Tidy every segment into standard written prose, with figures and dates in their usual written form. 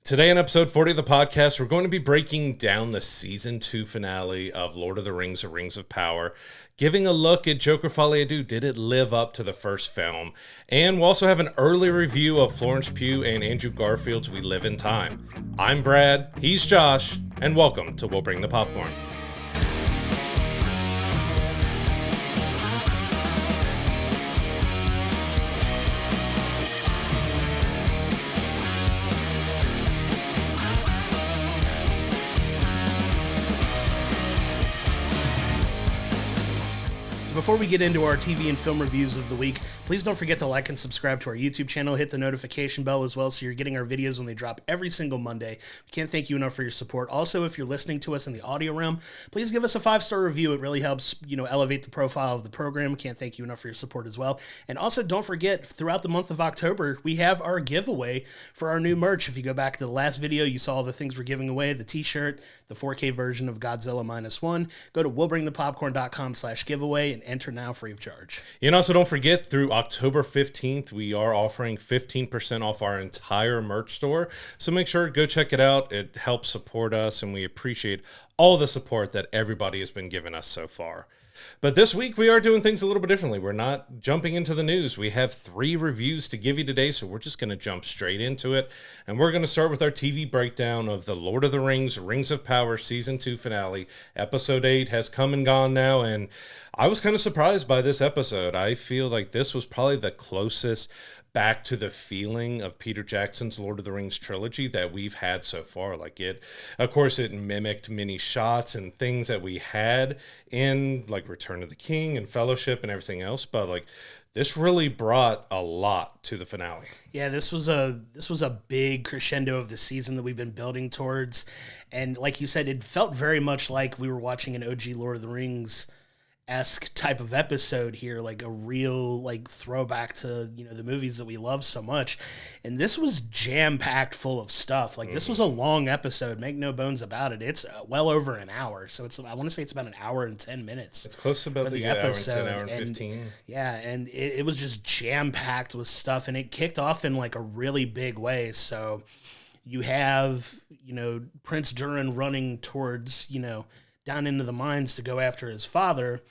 Today on episode 40 of the podcast, we're going to be breaking down the season 2 finale of Lord of the Rings, The Rings of Power, giving a look at Joker Folie. Did it live up to the first film? And we'll also have an early review of Florence Pugh and Andrew Garfield's We Live in Time. I'm Brad, he's Josh, and welcome to We'll Bring the Popcorn. Before we get into our TV and film reviews of the week, please don't forget to like and subscribe to our YouTube channel. Hit the notification bell as well so you're getting our videos when they drop every single Monday. We can't thank you enough for your support. Also, if you're listening to us in the audio realm, please give us a 5-star review. It really helps, elevate the profile of the program. Can't thank you enough for your support as well. And also, don't forget, throughout the month of October, we have our giveaway for our new merch. If you go back to the last video, you saw all the things we're giving away, the t-shirt, the 4K version of Godzilla -1. Go to willbringthepopcorn.com/giveaway and enter now free of charge. And also don't forget, through October 15th, we are offering 15% off our entire merch store. So make sure to go check it out. It helps support us, and we appreciate all the support that everybody has been giving us so far. But this week, we are doing things a little bit differently. We're not jumping into the news. We have 3 reviews to give you today, so we're just going to jump straight into it. And we're going to start with our TV breakdown of the Lord of the Rings, Rings of Power Season 2 finale. Episode 8 has come and gone now, and I was kind of surprised by this episode. I feel like this was probably the closest back to the feeling of Peter Jackson's Lord of the Rings trilogy that we've had so far. Of course, it mimicked many shots and things that we had in Return of the King and Fellowship and everything else, but this really brought a lot to the finale. Yeah, this was a big crescendo of the season that we've been building towards, and like you said, it felt very much like we were watching an OG Lord of the Rings-esque type of episode here, like a real throwback to the movies that we love so much. And this was jam-packed full of stuff. This was a long episode, make no bones about it. It's well over an hour, so I want to say it's about an hour and 10 minutes. It's close to about the episode, hour and 15. Yeah, and it was just jam-packed with stuff, and it kicked off in a really big way. So you have Prince Durin running towards down into the mines to go after his father,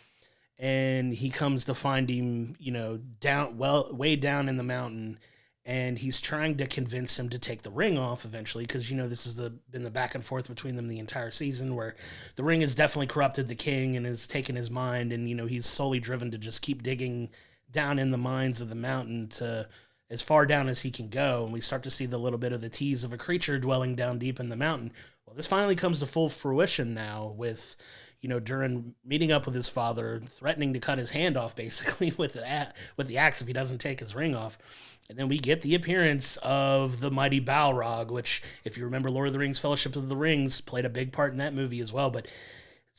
and he comes to find him, way down in the mountain, and he's trying to convince him to take the ring off eventually, because this has been the back and forth between them the entire season, where the ring has definitely corrupted the king and has taken his mind, and he's solely driven to just keep digging down in the mines of the mountain to as far down as he can go. And we start to see the little bit of the tease of a creature dwelling down deep in the mountain. Well, this finally comes to full fruition now with Durin meeting up with his father, threatening to cut his hand off basically with the axe if he doesn't take his ring off. And then we get the appearance of the mighty Balrog, which, if you remember Lord of the Rings, Fellowship of the Rings, played a big part in that movie as well. But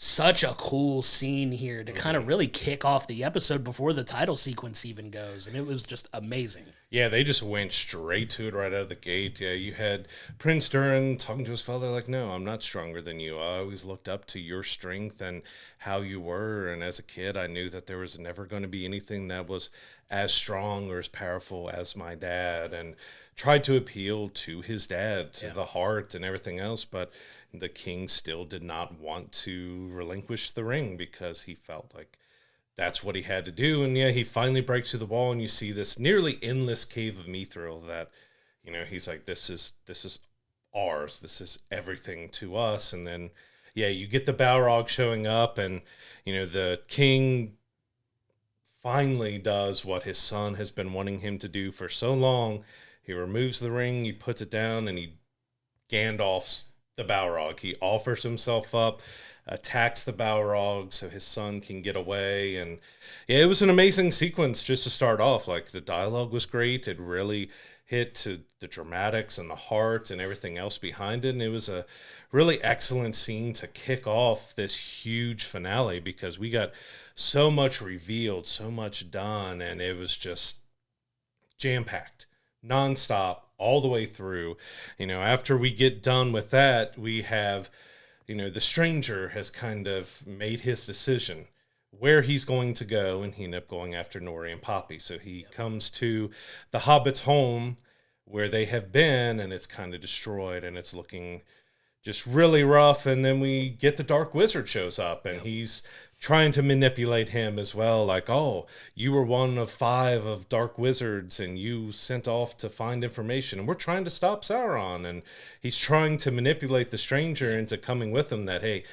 such a cool scene here to kind of really kick off the episode before the title sequence even goes. And it was just amazing. Yeah, they just went straight to it right out of the gate. Yeah, you had Prince Durin talking to his father no, I'm not stronger than you. I always looked up to your strength and how you were. And as a kid, I knew that there was never going to be anything that was as strong or as powerful as my dad, and tried to appeal to his dad, to the heart and everything else. But the king still did not want to relinquish the ring because he felt like that's what he had to do. And yeah, he finally breaks through the wall, and you see this nearly endless cave of mithril that, he's like, this is ours. This is everything to us. And then, yeah, you get the Balrog showing up, and, the king finally does what his son has been wanting him to do for so long. He removes the ring, he puts it down, and he Gandalf's the Balrog. He offers himself up, attacks the Balrog so his son can get away. And yeah, it was an amazing sequence just to start off. The dialogue was great. It really hit to the dramatics and the heart and everything else behind it. And it was a really excellent scene to kick off this huge finale, because we got so much revealed, so much done, and it was just jam-packed, nonstop, all the way through. After we get done with that, we have, the stranger has kind of made his decision where he's going to go, and he ended up going after Nori and Poppy. So he comes to the Hobbit's home, where they have been, and it's kind of destroyed, and it's looking just really rough. And then we get the Dark Wizard shows up, and he's trying to manipulate him as well. Like, oh, you were one of 5 of Dark Wizards, and you sent off to find information, and we're trying to stop Sauron. And he's trying to manipulate the stranger into coming with him, that, hey,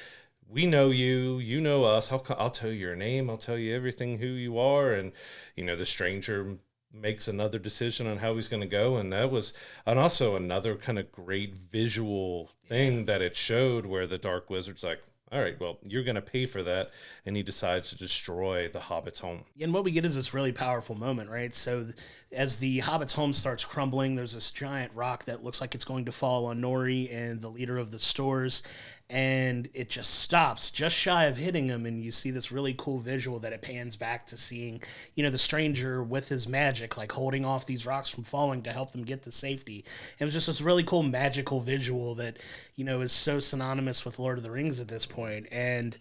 we know you, you know us. I'll tell you your name. I'll tell you everything, who you are. And, the stranger makes another decision on how he's going to go. And that was, and also another kind of great visual thing that it showed, where the Dark Wizard's like, all right, well, you're going to pay for that. And he decides to destroy the Hobbit's home. And what we get is this really powerful moment, right? So as the Hobbit's home starts crumbling, there's this giant rock that looks like it's going to fall on Nori and the leader of the Stores. And it just stops just shy of hitting him. And you see this really cool visual that it pans back to seeing, the stranger with his magic, like holding off these rocks from falling to help them get to safety. It was just this really cool magical visual that, is so synonymous with Lord of the Rings at this point. And,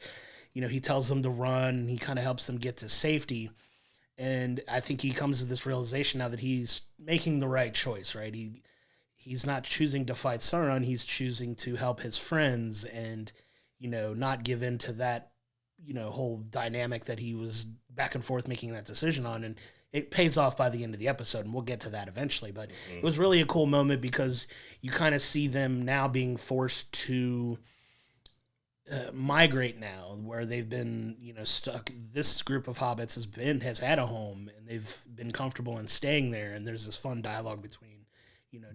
he tells them to run, and he kind of helps them get to safety. And I think he comes to this realization now that he's making the right choice, right? He's not choosing to fight Sauron. He's choosing to help his friends and, not give in to that, whole dynamic that he was back and forth making that decision on. And it pays off by the end of the episode, and we'll get to that eventually. But it was really a cool moment because you kind of see them now being forced to migrate now, where they've been, stuck. This group of hobbits has had a home, and they've been comfortable in staying there. And there's this fun dialogue between,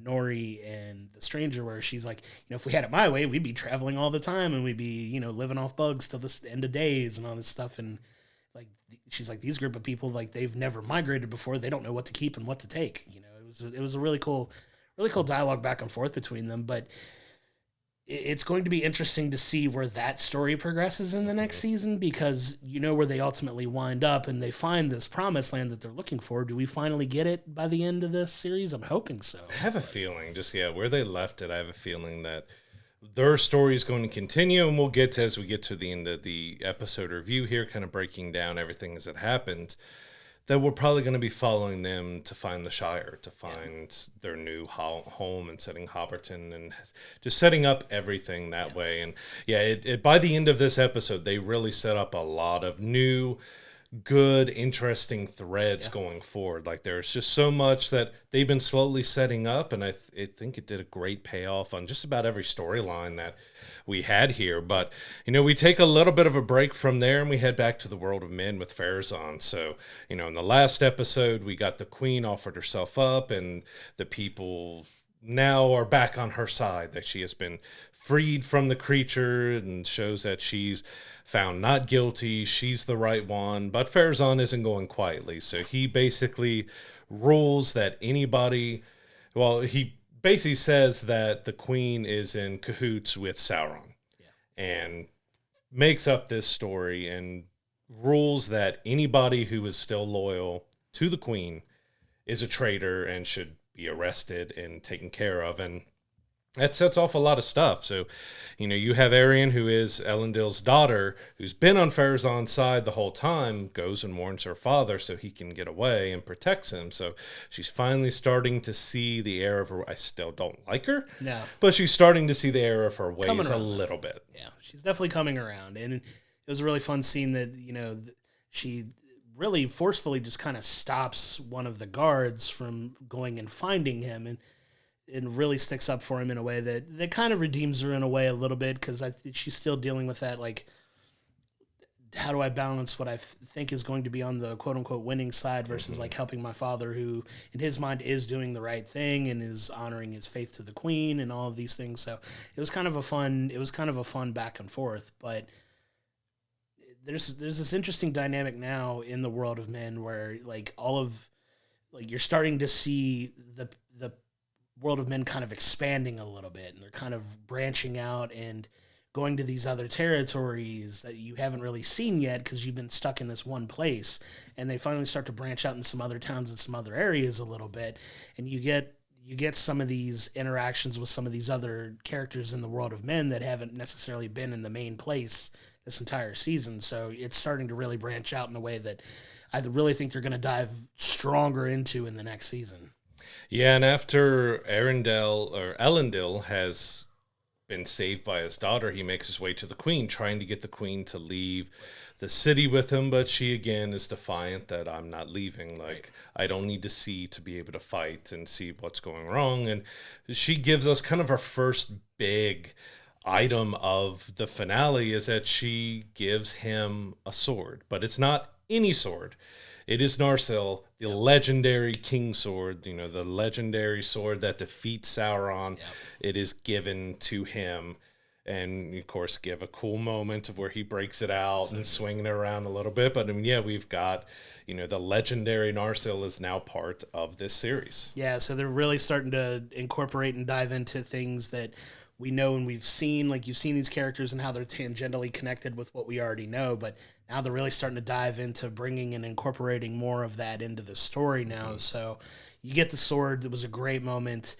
Nori and the stranger, where she's like, if we had it my way, we'd be traveling all the time, and we'd be, living off bugs till the end of days and all this stuff. And like, she's like, these group of people, like, they've never migrated before. They don't know what to keep and what to take. It was a really cool dialogue back and forth between them. But it's going to be interesting to see where that story progresses in the next season, because where they ultimately wind up and they find this promised land that they're looking for. Do we finally get it by the end of this series? I'm hoping so. I have a feeling, where they left it, I have a feeling that their story is going to continue, and we'll get to, as we get to the end of the episode review here, kind of breaking down everything as it happened, that we're probably going to be following them to find the Shire, to find their new home, and setting Hobbiton, and just setting up everything that way. And by the end of this episode, they really set up a lot of new, good, interesting threads going forward. Like, there's just so much that they've been slowly setting up, and I think it did a great payoff on just about every storyline that we had here. But we take a little bit of a break from there, and we head back to the world of men with Farazan. So in the last episode, we got the queen offered herself up, and the people now are back on her side, that she has been freed from the creature, and shows that she's found not guilty. She's the right one. But Farazan isn't going quietly, so he basically rules that anybody, he basically says that the queen is in cahoots with Sauron, and makes up this story and rules that anybody who is still loyal to the queen is a traitor and should be arrested and taken care of. And that sets off a lot of stuff. So, you have Arianne, who is Elendil's daughter, who's been on Farazan's side the whole time, goes and warns her father so he can get away and protects him. So she's finally starting to see the error of her. I still don't like her. No. But she's starting to see the error of her ways a little bit. Yeah, she's definitely coming around. And it was a really fun scene that, she really forcefully just kind of stops one of the guards from going and finding him, and really sticks up for him in a way that kind of redeems her in a way a little bit, because she's still dealing with that, like, how do I balance what I think is going to be on the quote-unquote winning side versus like helping my father, who in his mind is doing the right thing and is honoring his faith to the queen and all of these things. So it was kind of a fun back and forth. But there's this interesting dynamic now in the world of men where, like, you're starting to see the world of men kind of expanding a little bit, and they're kind of branching out and going to these other territories that you haven't really seen yet because you've been stuck in this one place. And they finally start to branch out in some other towns and some other areas a little bit, and you get some of these interactions with some of these other characters in the world of men that haven't necessarily been in the main place this entire season. So it's starting to really branch out in a way that I really think they're going to dive stronger into in the next season. Yeah, and after Elendil has been saved by his daughter, he makes his way to the queen, trying to get the queen to leave the city with him. But she again is defiant that I'm not leaving. Like, I don't need to see to be able to fight and see what's going wrong. And she gives us kind of our first big item of the finale is that she gives him a sword, but it's not any sword. It is Narsil, the legendary king sword, the legendary sword that defeats Sauron. Yep. It is given to him. And of course, give a cool moment of where he breaks it out and swinging it around a little bit. But I mean, yeah, we've got, the legendary Narsil is now part of this series. Yeah, so they're really starting to incorporate and dive into things that we know and we've seen. Like, you've seen these characters and how they're tangentially connected with what we already know, but now they're really starting to dive into bringing and incorporating more of that into the story now. Mm-hmm. So you get the sword. It was a great moment.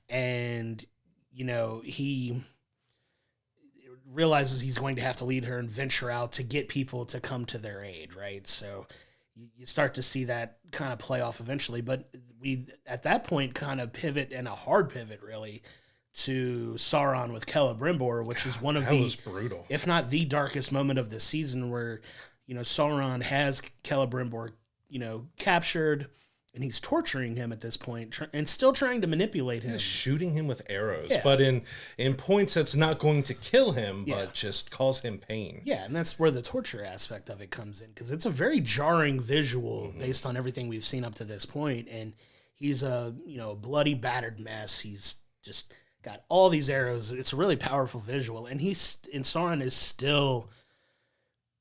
And, he realizes he's going to have to lead her and venture out to get people to come to their aid, right? So you start to see that kind of play off eventually. But we, at that point, kind of pivot, and a hard pivot, really, to Sauron with Celebrimbor, which is one of that was brutal, if not the darkest moment of the season, where Sauron has Celebrimbor captured, and he's torturing him at this point and still trying to manipulate him. He's shooting him with arrows, but in points that's not going to kill him, but just cause him pain. Yeah, and that's where the torture aspect of it comes in, because it's a very jarring visual based on everything we've seen up to this point. And he's a bloody, battered mess. He's just got all these arrows. It's a really powerful visual, and Sauron is still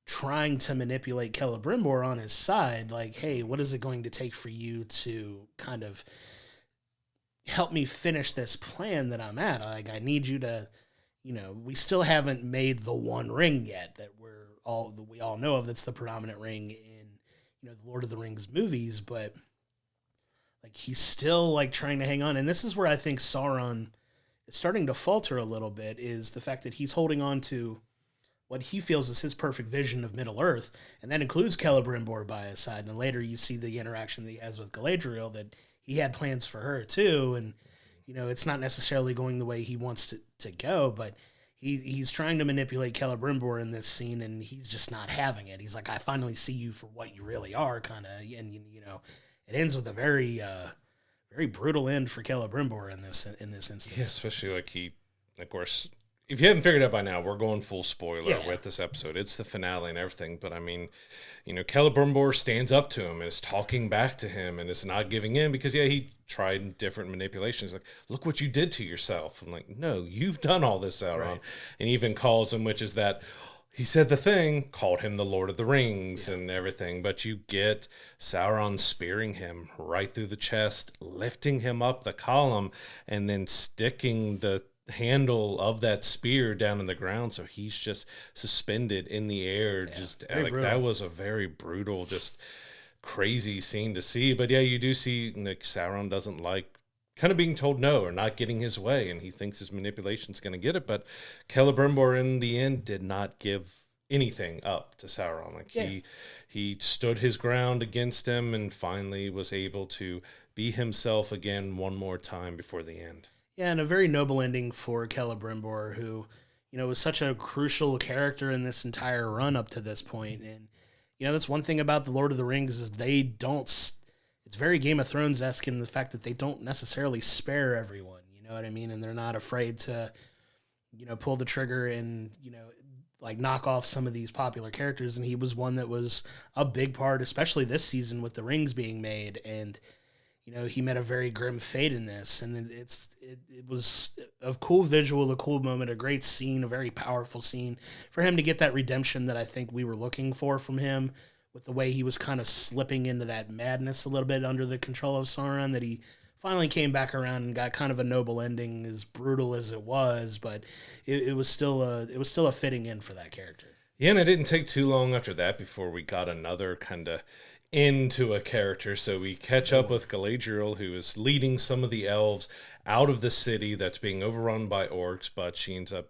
trying to manipulate Celebrimbor on his side. Like, hey, what is it going to take for you to kind of help me finish this plan that I'm at? Like, I need you to, we still haven't made the One Ring yet that we all know of. That's the predominant ring in, the Lord of the Rings movies, but like, he's still like trying to hang on. And this is where I think Sauron is starting to falter a little bit, is the fact that he's holding on to what he feels is his perfect vision of Middle Earth, and that includes Celebrimbor by his side. And later you see the interaction that he has with Galadriel, that he had plans for her too, and it's not necessarily going the way he wants to go, but he's trying to manipulate Celebrimbor in this scene, and he's just not having it. He's like, I finally see you for what you really are, kind of, and it ends with a very very brutal end for Celebrimbor in this instance. Yeah, especially of course, if you haven't figured out by now, we're going full spoiler with this episode. It's the finale and everything. But I mean, Celebrimbor stands up to him and is talking back to him and is not giving in, because, he tried different manipulations. Like, look what you did to yourself. I'm like, no, you've done all this, Sauron. Right. And even calls him, which is that he said the thing, called him the Lord of the Rings and everything. But you get Sauron spearing him right through the chest, lifting him up the column, and then sticking the handle of that spear down in the ground, so he's just suspended in the air. Just like brutal. That was a very brutal, just crazy scene to see. But you do see Sauron doesn't like kind of being told no or not getting his way, and he thinks his manipulation's going to get it. But Celebrimbor in the end did not give anything up to Sauron. Like, he stood his ground against him and finally was able to be himself again one more time before the end. Yeah, and a very noble ending for Celebrimbor, who, was such a crucial character in this entire run up to this point. And, that's one thing about the Lord of the Rings, is they don't, it's very Game of Thrones-esque in the fact that they don't necessarily spare everyone, you know what I mean? And they're not afraid to, pull the trigger and, like, knock off some of these popular characters. And he was one that was a big part, especially this season with the rings being made. And, he met a very grim fate in this, and it was a cool visual, a cool moment, a great scene, a very powerful scene for him to get that redemption that I think we were looking for from him, with the way he was kind of slipping into that madness a little bit under the control of Sauron, that he finally came back around and got kind of a noble ending, as brutal as it was, but it was still a fitting end for that character. Yeah, and it didn't take too long after that before we got another kind of into a character. So we catch up with Galadriel, who is leading some of the elves out of the city that's being overrun by orcs, but she ends up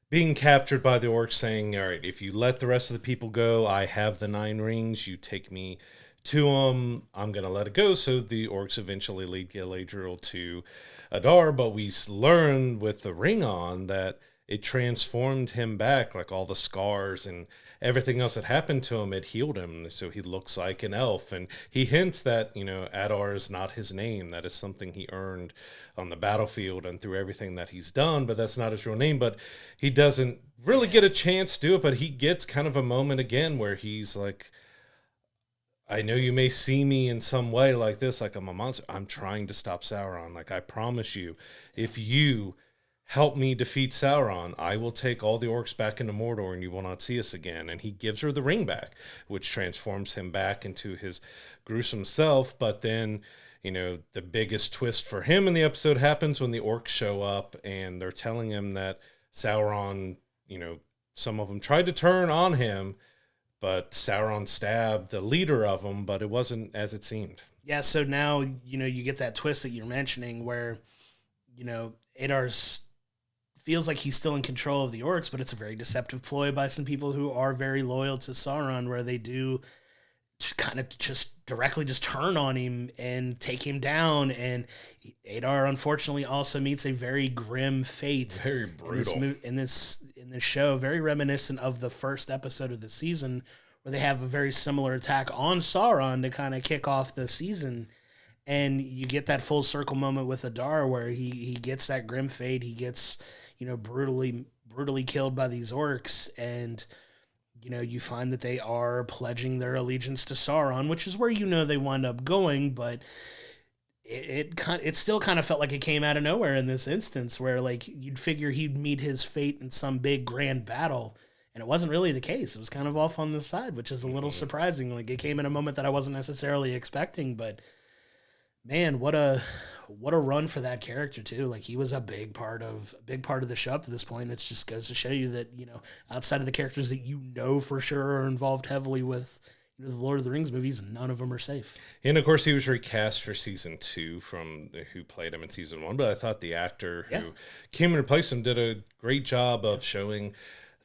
being captured by the orcs, saying, all right, if you let the rest of the people go, I have the 9 rings, you take me to him, I'm going to let it go. So the orcs eventually lead Galadriel to Adar, but we learn with the ring on that it transformed him back, like all the scars and everything else that happened to him, it healed him. So he looks like an elf. And he hints that, Adar is not his name. That is something he earned on the battlefield and through everything that he's done, but that's not his real name. But he doesn't really get a chance to do it, but he gets kind of a moment again where he's like, I know you may see me in some way like this, like I'm a monster. I'm trying to stop Sauron. Like, I promise you, if you help me defeat Sauron, I will take all the orcs back into Mordor and you will not see us again. And he gives her the ring back, which transforms him back into his gruesome self. But then, the biggest twist for him in the episode happens when the orcs show up and they're telling him that Sauron, some of them tried to turn on him, but Sauron stabbed the leader of them, but it wasn't as it seemed. Yeah, so now, you get that twist that you're mentioning where, Adar's feels like he's still in control of the orcs, but it's a very deceptive ploy by some people who are very loyal to Sauron, where they do kind of just directly just turn on him and take him down. And Adar, unfortunately, also meets a very grim fate. Very brutal. In this show, very reminiscent of the first episode of the season, where they have a very similar attack on Sauron to kind of kick off the season. And you get that full circle moment with Adar where he gets that grim fate. He gets, brutally killed by these orcs. And, you find that they are pledging their allegiance to Sauron, which is where, they wind up going. But it still kind of felt like it came out of nowhere in this instance, where like you'd figure he'd meet his fate in some big grand battle. And it wasn't really the case. It was kind of off on the side, which is a little surprising. Like, it came in a moment that I wasn't necessarily expecting, but man, what a run for that character too. Like, he was a big part of the show up to this point. It just goes to show you that, outside of the characters that for sure are involved heavily with the Lord of the Rings movies, none of them are safe. And of course, he was recast for season 2 from who played him in season 1. But I thought the actor who came and replaced him did a great job of showing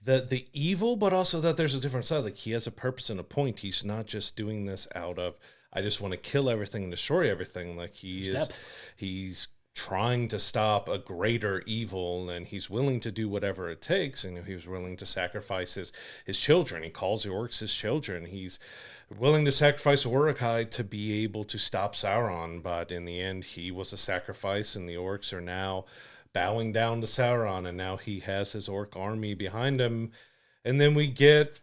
that the evil, but also that there's a different side. Like, he has a purpose and a point. He's not just doing this out of, I just want to kill everything and destroy everything. Like, he's trying to stop a greater evil, and he's willing to do whatever it takes. And he was willing to sacrifice his children. He calls the orcs his children. He's willing to sacrifice Uruk-hai to be able to stop Sauron. But in the end, he was a sacrifice, and the orcs are now bowing down to Sauron, and now he has his orc army behind him. And then we get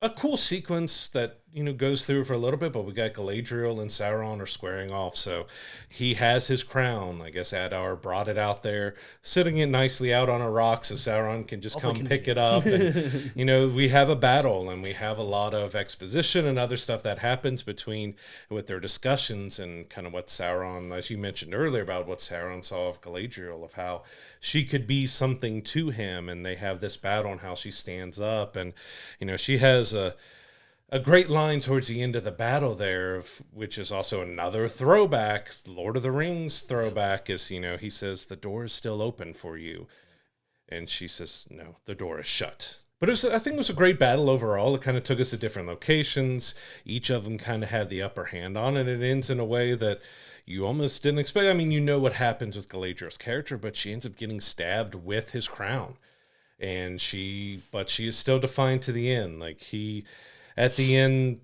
a cool sequence that goes through for a little bit, but we got Galadriel and Sauron are squaring off. So he has his crown. I guess Adar brought it out there, sitting it nicely out on a rock so Sauron can just come pick it up. And, we have a battle, and we have a lot of exposition and other stuff that happens with their discussions and kind of what Sauron, as you mentioned earlier, about what Sauron saw of Galadriel, of how she could be something to him. And they have this battle and how she stands up. And, she has a great line towards the end of the battle there, which is also another throwback, Lord of the Rings throwback, is, he says, the door is still open for you. And she says, no, the door is shut. But I think it was a great battle overall. It kind of took us to different locations. Each of them kind of had the upper hand on it. It ends in a way that you almost didn't expect. I mean, what happens with Galadriel's character, but she ends up getting stabbed with his crown. And she is still defiant to the end. Like, he, at the end,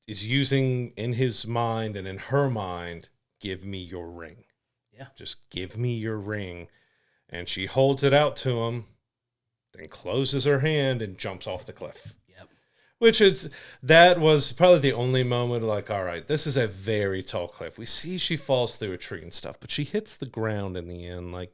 is using in his mind and in her mind, give me your ring. Yeah. Just give me your ring. And she holds it out to him, then closes her hand and jumps off the cliff. Yep. That was probably the only moment like, all right, this is a very tall cliff. We see she falls through a tree and stuff, but she hits the ground in the end. Like,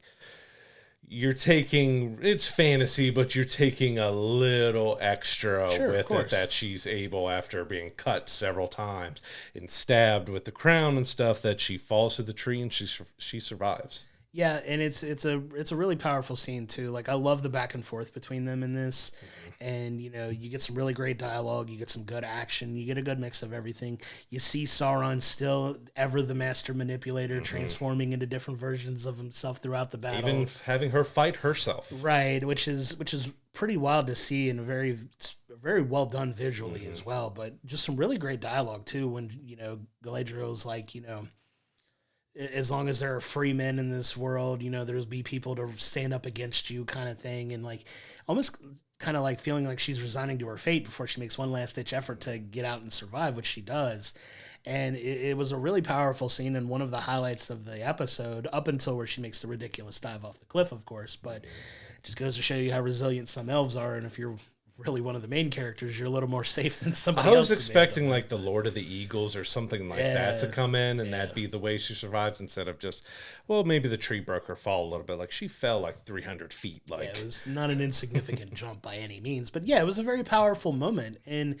it's fantasy, but you're taking a little extra with it that she's able, after being cut several times and stabbed with the crown and stuff, that she falls to the tree and she survives. Yeah, and it's a really powerful scene too. Like, I love the back and forth between them in this, and you get some really great dialogue, you get some good action, you get a good mix of everything. You see Sauron still ever the master manipulator, transforming into different versions of himself throughout the battle, even having her fight herself. Right, which is pretty wild to see, and a very very well done visually as well, but just some really great dialogue too. When Galadriel's like, as long as there are free men in this world, there'll be people to stand up against you, kind of thing, and like almost kind of like feeling like she's resigning to her fate before she makes one last ditch effort to get out and survive, which she does. And it was a really powerful scene and one of the highlights of the episode, up until where she makes the ridiculous dive off the cliff, of course. But it just goes to show you how resilient some elves are, and if you're really one of the main characters, you're a little more safe than somebody else. I was expecting like the Lord of the Eagles or something like that to come in, and that'd be the way she survives, instead of just, well, maybe the tree broke her fall a little bit. Like she fell like 300 feet. Like it was not an insignificant jump by any means, but yeah, it was a very powerful moment, and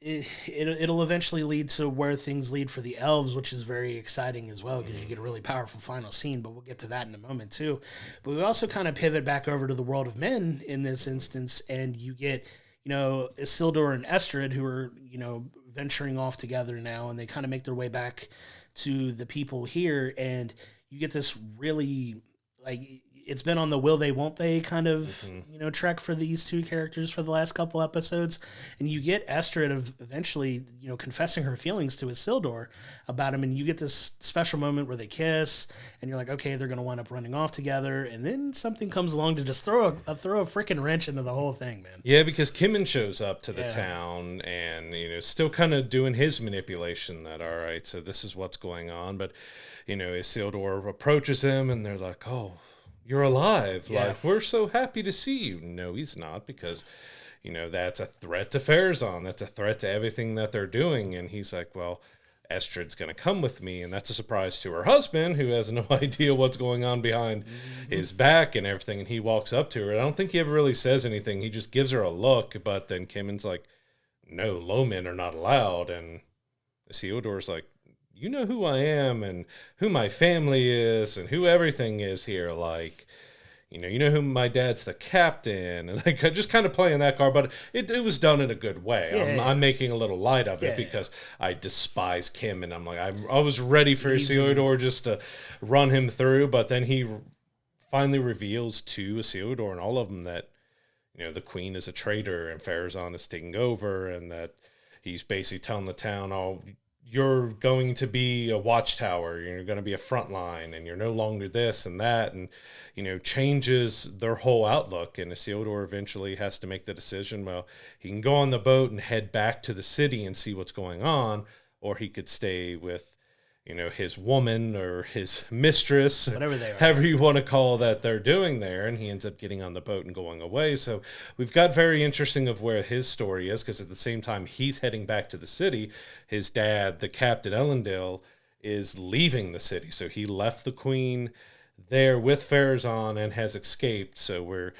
it'll eventually lead to where things lead for the elves, which is very exciting as well, because you get a really powerful final scene, but we'll get to that in a moment too. But we also kind of pivot back over to the world of men in this instance, and you get, Isildur and Estrid, who are, venturing off together now, and they kind of make their way back to the people here, and you get this really, like, it's been on the will they, won't they kind of, trek for these two characters for the last couple episodes. And you get Estrid eventually, confessing her feelings to Isildur about him. And you get this special moment where they kiss and you're like, okay, they're going to wind up running off together. And then something comes along to just throw a freaking wrench into the whole thing, man. Yeah, because Kimmin shows up to the town and, still kind of doing his manipulation that, all right, so this is what's going on. But, Isildur approaches him and they're like, oh, you're alive. Yeah. Like, we're so happy to see you. No, he's not, because, that's a threat to Farazan. That's a threat to everything that they're doing. And he's like, well, Estrid's going to come with me. And that's a surprise to her husband, who has no idea what's going on behind his back and everything. And he walks up to her. I don't think he ever really says anything. He just gives her a look. But then Kimmon's like, no, low men are not allowed. And Isildur's like, you know who I am and who my family is and who everything is here. Like, you know who my dad's the captain, and like just kind of playing that card, but it was done in a good way. I'm making a little light of it because I despise Kim, and I'm like, I was ready for Isildur just to run him through, but then he finally reveals to Isildur and all of them that, the queen is a traitor and Farazan is taking over, and that he's basically telling the town, oh, you're going to be a watchtower, you're going to be a front line, and you're no longer this and that, and, changes their whole outlook. And Isildur eventually has to make the decision, well, he can go on the boat and head back to the city and see what's going on, or he could stay with, his woman or his mistress, whatever they are, however you want to call that they're doing there. And he ends up getting on the boat and going away. So we've got very interesting of where his story is, because at the same time he's heading back to the city, his dad, the Captain Elendil, is leaving the city. So he left the queen there with Farazan and has escaped. So we're,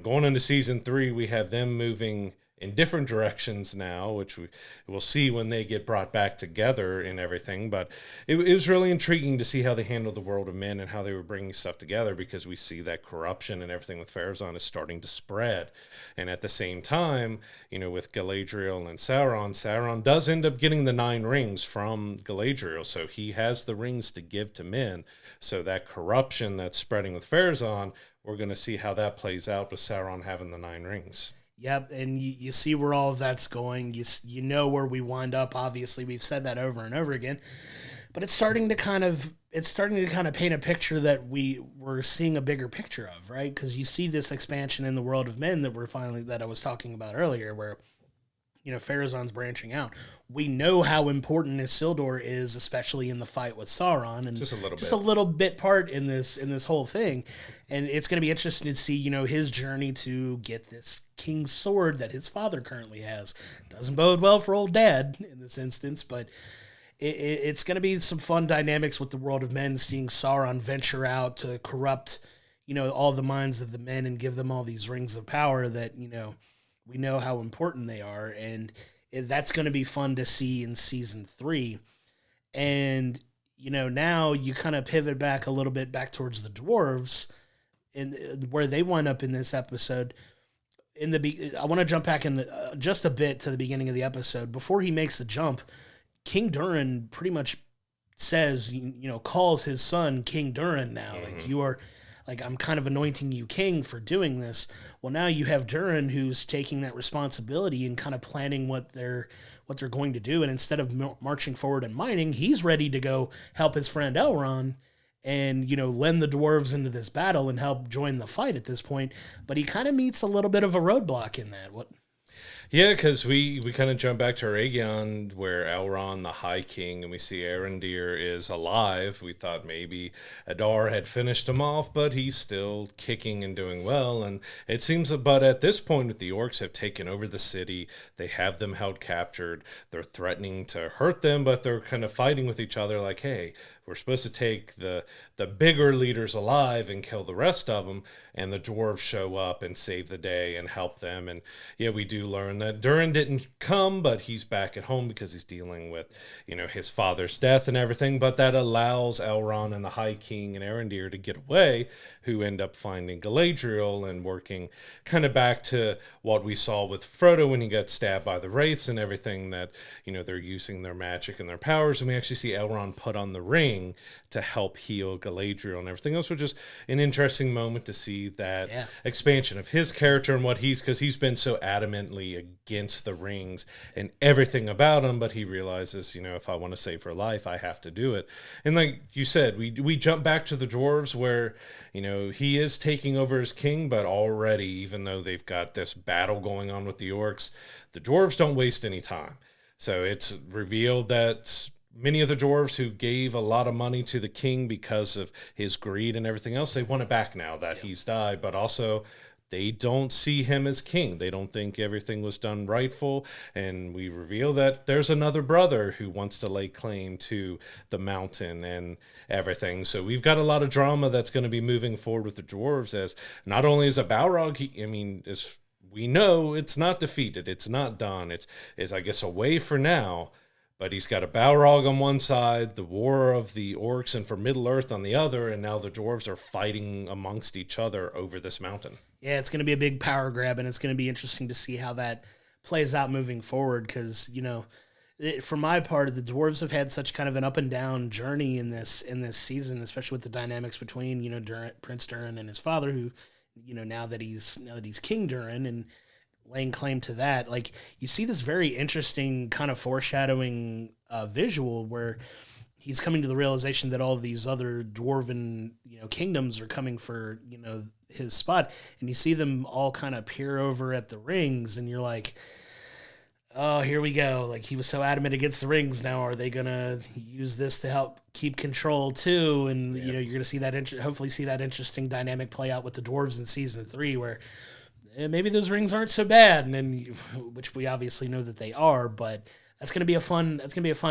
going into season 3, we have them moving in different directions now, which we will see when they get brought back together and everything. But it was really intriguing to see how they handled the world of men and how they were bringing stuff together, because we see that corruption and everything with Farazan is starting to spread. And at the same time, with Galadriel and Sauron does end up getting the 9 rings from Galadriel. So he has the rings to give to men. So that corruption that's spreading with Farazan, we're going to see how that plays out with Sauron having the 9 rings. Yep, and you see where all of that's going. You know where we wind up. Obviously, we've said that over and over again, but it's starting to kind of paint a picture that we're seeing a bigger picture of, right? Because you see this expansion in the world of men that I was talking about earlier, where Farazan's branching out. We know how important Isildur is, especially in the fight with Sauron, and just a little bit part in this whole thing. And it's going to be interesting to see, his journey to get this king's sword that his father currently has. Doesn't bode well for old dad in this instance, but it's going to be some fun dynamics with the world of men, seeing Sauron venture out to corrupt, all the minds of the men and give them all these rings of power that, we know how important they are, and that's going to be fun to see in season 3. And, now you kind of pivot back a little bit back towards the dwarves and where they wind up in this episode. I want to jump back in just a bit to the beginning of the episode. Before he makes the jump, King Durin pretty much says, calls his son King Durin now. Like, you are like, I'm kind of anointing you king for doing this. Well, now you have Durin who's taking that responsibility and kind of planning what they're going to do. And instead of marching forward and mining, he's ready to go help his friend Elrond and, lend the dwarves into this battle and help join the fight at this point. But he kind of meets a little bit of a roadblock in that. Yeah, because we kind of jump back to Aragon, where Elrond, the High King, and we see Arondir is alive. We thought maybe Adar had finished him off, but he's still kicking and doing well. And it seems, but at this point, the orcs have taken over the city. They have them held captured. They're threatening to hurt them, but they're kind of fighting with each other like, hey, we're supposed to take the bigger leaders alive and kill the rest of them, and the dwarves show up and save the day and help them. And yeah, we do learn that Durin didn't come, but he's back at home because he's dealing with, his father's death and everything. But that allows Elrond and the High King and Arondir to get away, who end up finding Galadriel and working kind of back to what we saw with Frodo when he got stabbed by the wraiths and everything, that, they're using their magic and their powers. And we actually see Elrond put on the ring to help heal Galadriel and everything else, which is an interesting moment to see that expansion of his character and what because he's been so adamantly against the rings and everything about him, but he realizes, if I want to save her life, I have to do it. And like you said, we jump back to the dwarves where, he is taking over as king, but already, even though they've got this battle going on with the orcs, the dwarves don't waste any time. So it's revealed that many of the dwarves who gave a lot of money to the king because of his greed and everything else, they want it back now that he's died, but also they don't see him as king. They don't think everything was done rightful. And we reveal that there's another brother who wants to lay claim to the mountain and everything. So we've got a lot of drama that's going to be moving forward with the dwarves, as not only is a Balrog, as we know, it's not defeated. It's not done. It's I guess, away for now. But he's got a Balrog on one side, the war of the orcs and for Middle-earth on the other, and now the dwarves are fighting amongst each other over this mountain. Yeah, it's going to be a big power grab, and it's going to be interesting to see how that plays out moving forward, because, for my part, the dwarves have had such kind of an up-and-down journey in this season, especially with the dynamics between, Prince Durin and his father, who, now that he's King Durin, and laying claim to that, like, you see this very interesting kind of foreshadowing visual where he's coming to the realization that all of these other dwarven kingdoms are coming for his spot, and you see them all kind of peer over at the rings, and you're like, oh, here we go. Like, he was so adamant against the rings. Now are they gonna use this to help keep control too? And you're gonna see that hopefully see that interesting dynamic play out with the dwarves in season 3, where maybe those rings aren't so bad, and then which we obviously know that they are, but that's gonna be a fun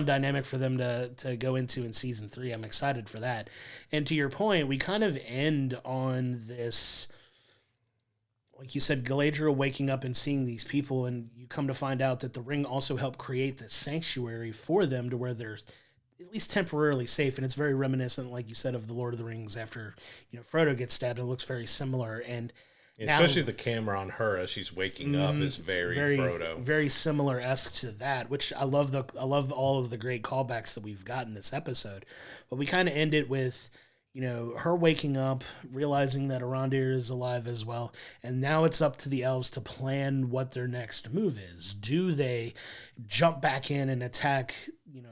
dynamic for them to go into in season 3. I'm excited for that. And to your point, we kind of end on this, like you said, Galadriel waking up and seeing these people, and you come to find out that the ring also helped create the sanctuary for them to where they're at least temporarily safe. And it's very reminiscent, like you said, of the Lord of the Rings after Frodo gets stabbed. It looks very similar. And especially the camera on her as she's waking up is very Frodo. Very similar-esque to that, which I love all of the great callbacks that we've gotten this episode. But we kind of end it with, her waking up, realizing that Arondir is alive as well, and now it's up to the elves to plan what their next move is. Do they jump back in and attack,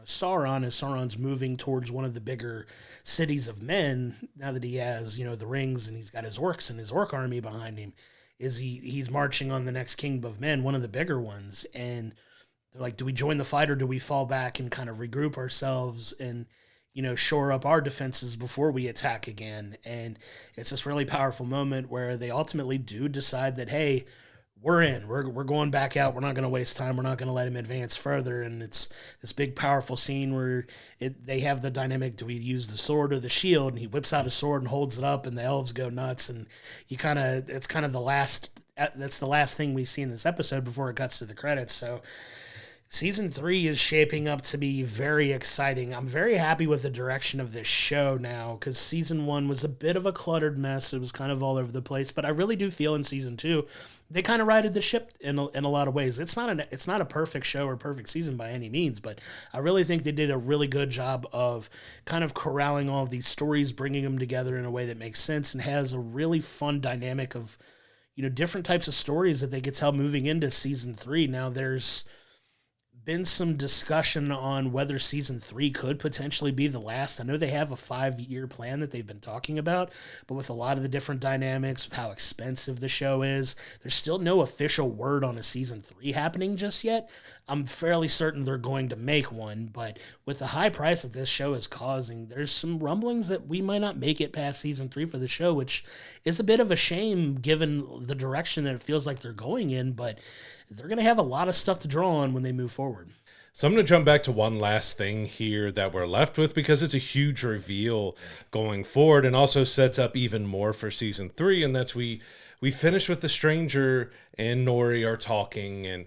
Sauron, as Sauron's moving towards one of the bigger cities of men, now that he has, the rings and he's got his orcs and his orc army behind him? He's marching on the next kingdom of men, one of the bigger ones, and they're like, do we join the fight or do we fall back and kind of regroup ourselves and shore up our defenses before we attack again? And it's this really powerful moment where they ultimately do decide that, hey, we're in. We're going back out. We're not going to waste time. We're not going to let him advance further. And it's this big, powerful scene where they have the dynamic, do we use the sword or the shield? And he whips out his sword and holds it up, and the elves go nuts. And it's kind of the last thing we see in this episode before it cuts to the credits. So Season 3 is shaping up to be very exciting. I'm very happy with the direction of this show now because season 1 was a bit of a cluttered mess. It was kind of all over the place, but I really do feel in season 2 they kind of righted the ship in a lot of ways. It's not a perfect show or perfect season by any means, but I really think they did a really good job of kind of corralling all of these stories, bringing them together in a way that makes sense and has a really fun dynamic of different types of stories that they could tell moving into season 3. Now there's been some discussion on whether season 3 could potentially be the last. I know they have a 5-year plan that they've been talking about, but with a lot of the different dynamics, with how expensive the show is, there's still no official word on a season 3 happening just yet. I'm fairly certain they're going to make one, but with the high price that this show is causing, there's some rumblings that we might not make it past season 3 for the show, which is a bit of a shame given the direction that it feels like they're going in, but they're going to have a lot of stuff to draw on when they move forward. So I'm going to jump back to one last thing here that we're left with because it's a huge reveal going forward and also sets up even more for season 3. And that's we finish with the stranger and Nori are talking and,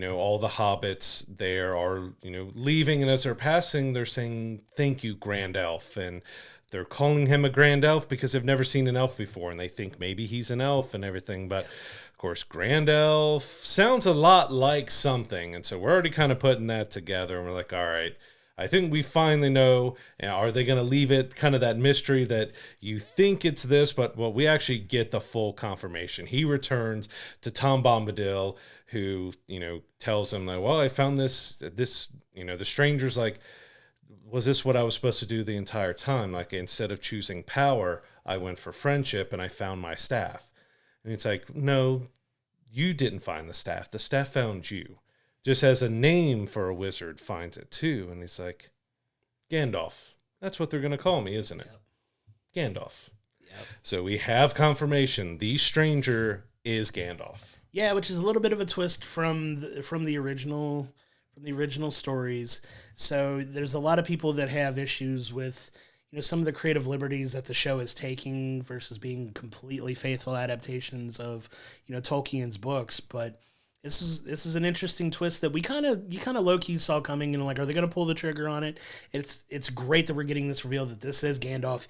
all the hobbits there are, leaving. And as they're passing, they're saying, "Thank you, Grand Elf." And they're calling him a Grand Elf because they've never seen an elf before. And they think maybe he's an elf and everything. But of course, Grand Elf sounds a lot like something. And so we're already kind of putting that together. And we're like, all right, I think we finally know. Are they going to leave it kind of that mystery that you think it's this, but well, we actually get the full confirmation. He returns to Tom Bombadil, who, tells him that, well, I found this, the stranger's like, was this what I was supposed to do the entire time? Like, instead of choosing power, I went for friendship and I found my staff. And it's like, no, you didn't find the staff. The staff found you. Just as a name for a wizard finds it too. And he's like, Gandalf. That's what they're going to call me, isn't it? Yep. Gandalf. Yep. So we have confirmation. The stranger is Gandalf. Yeah, which is a little bit of a twist from the original stories. So there's a lot of people that have issues with some of the creative liberties that the show is taking versus being completely faithful adaptations of Tolkien's books. But this is an interesting twist that you kind of low key saw coming, and like, are they going to pull the trigger on it? It's great that we're getting this reveal that this is Gandalf,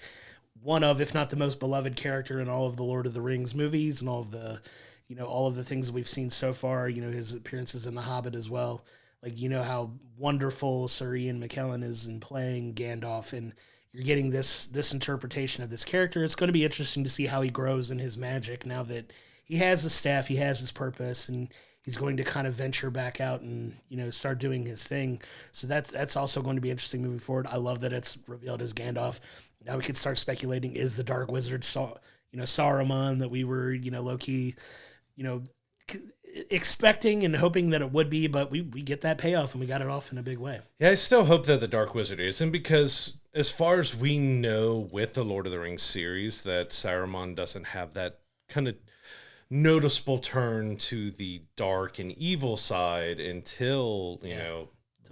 one of, if not the most beloved character in all of the Lord of the Rings movies and all of the things that we've seen so far. His appearances in The Hobbit as well. Like, how wonderful Sir Ian McKellen is in playing Gandalf, and you're getting this interpretation of this character. It's going to be interesting to see how he grows in his magic now that he has the staff, he has his purpose, and he's going to kind of venture back out and start doing his thing. So that's also going to be interesting moving forward. I love that it's revealed as Gandalf. Now we can start speculating: is the Dark Wizard Saruman that we were low key expecting and hoping that it would be, but we get that payoff and we got it off in a big way. Yeah, I still hope that the Dark Wizard isn't, because as far as we know with the Lord of the Rings series, that Saruman doesn't have that kind of noticeable turn to the dark and evil side until,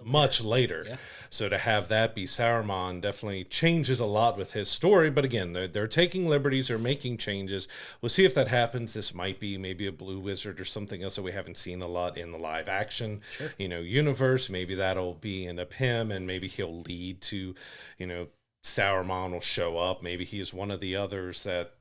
much later. Yeah. So to have that be Saruman definitely changes a lot with his story. But again, they're taking liberties, they're making changes. We'll see if that happens. This might be maybe a blue wizard or something else that we haven't seen a lot in the live action, universe. Maybe that'll be in a him, and maybe he'll lead to, Saruman will show up. Maybe he is one of the others that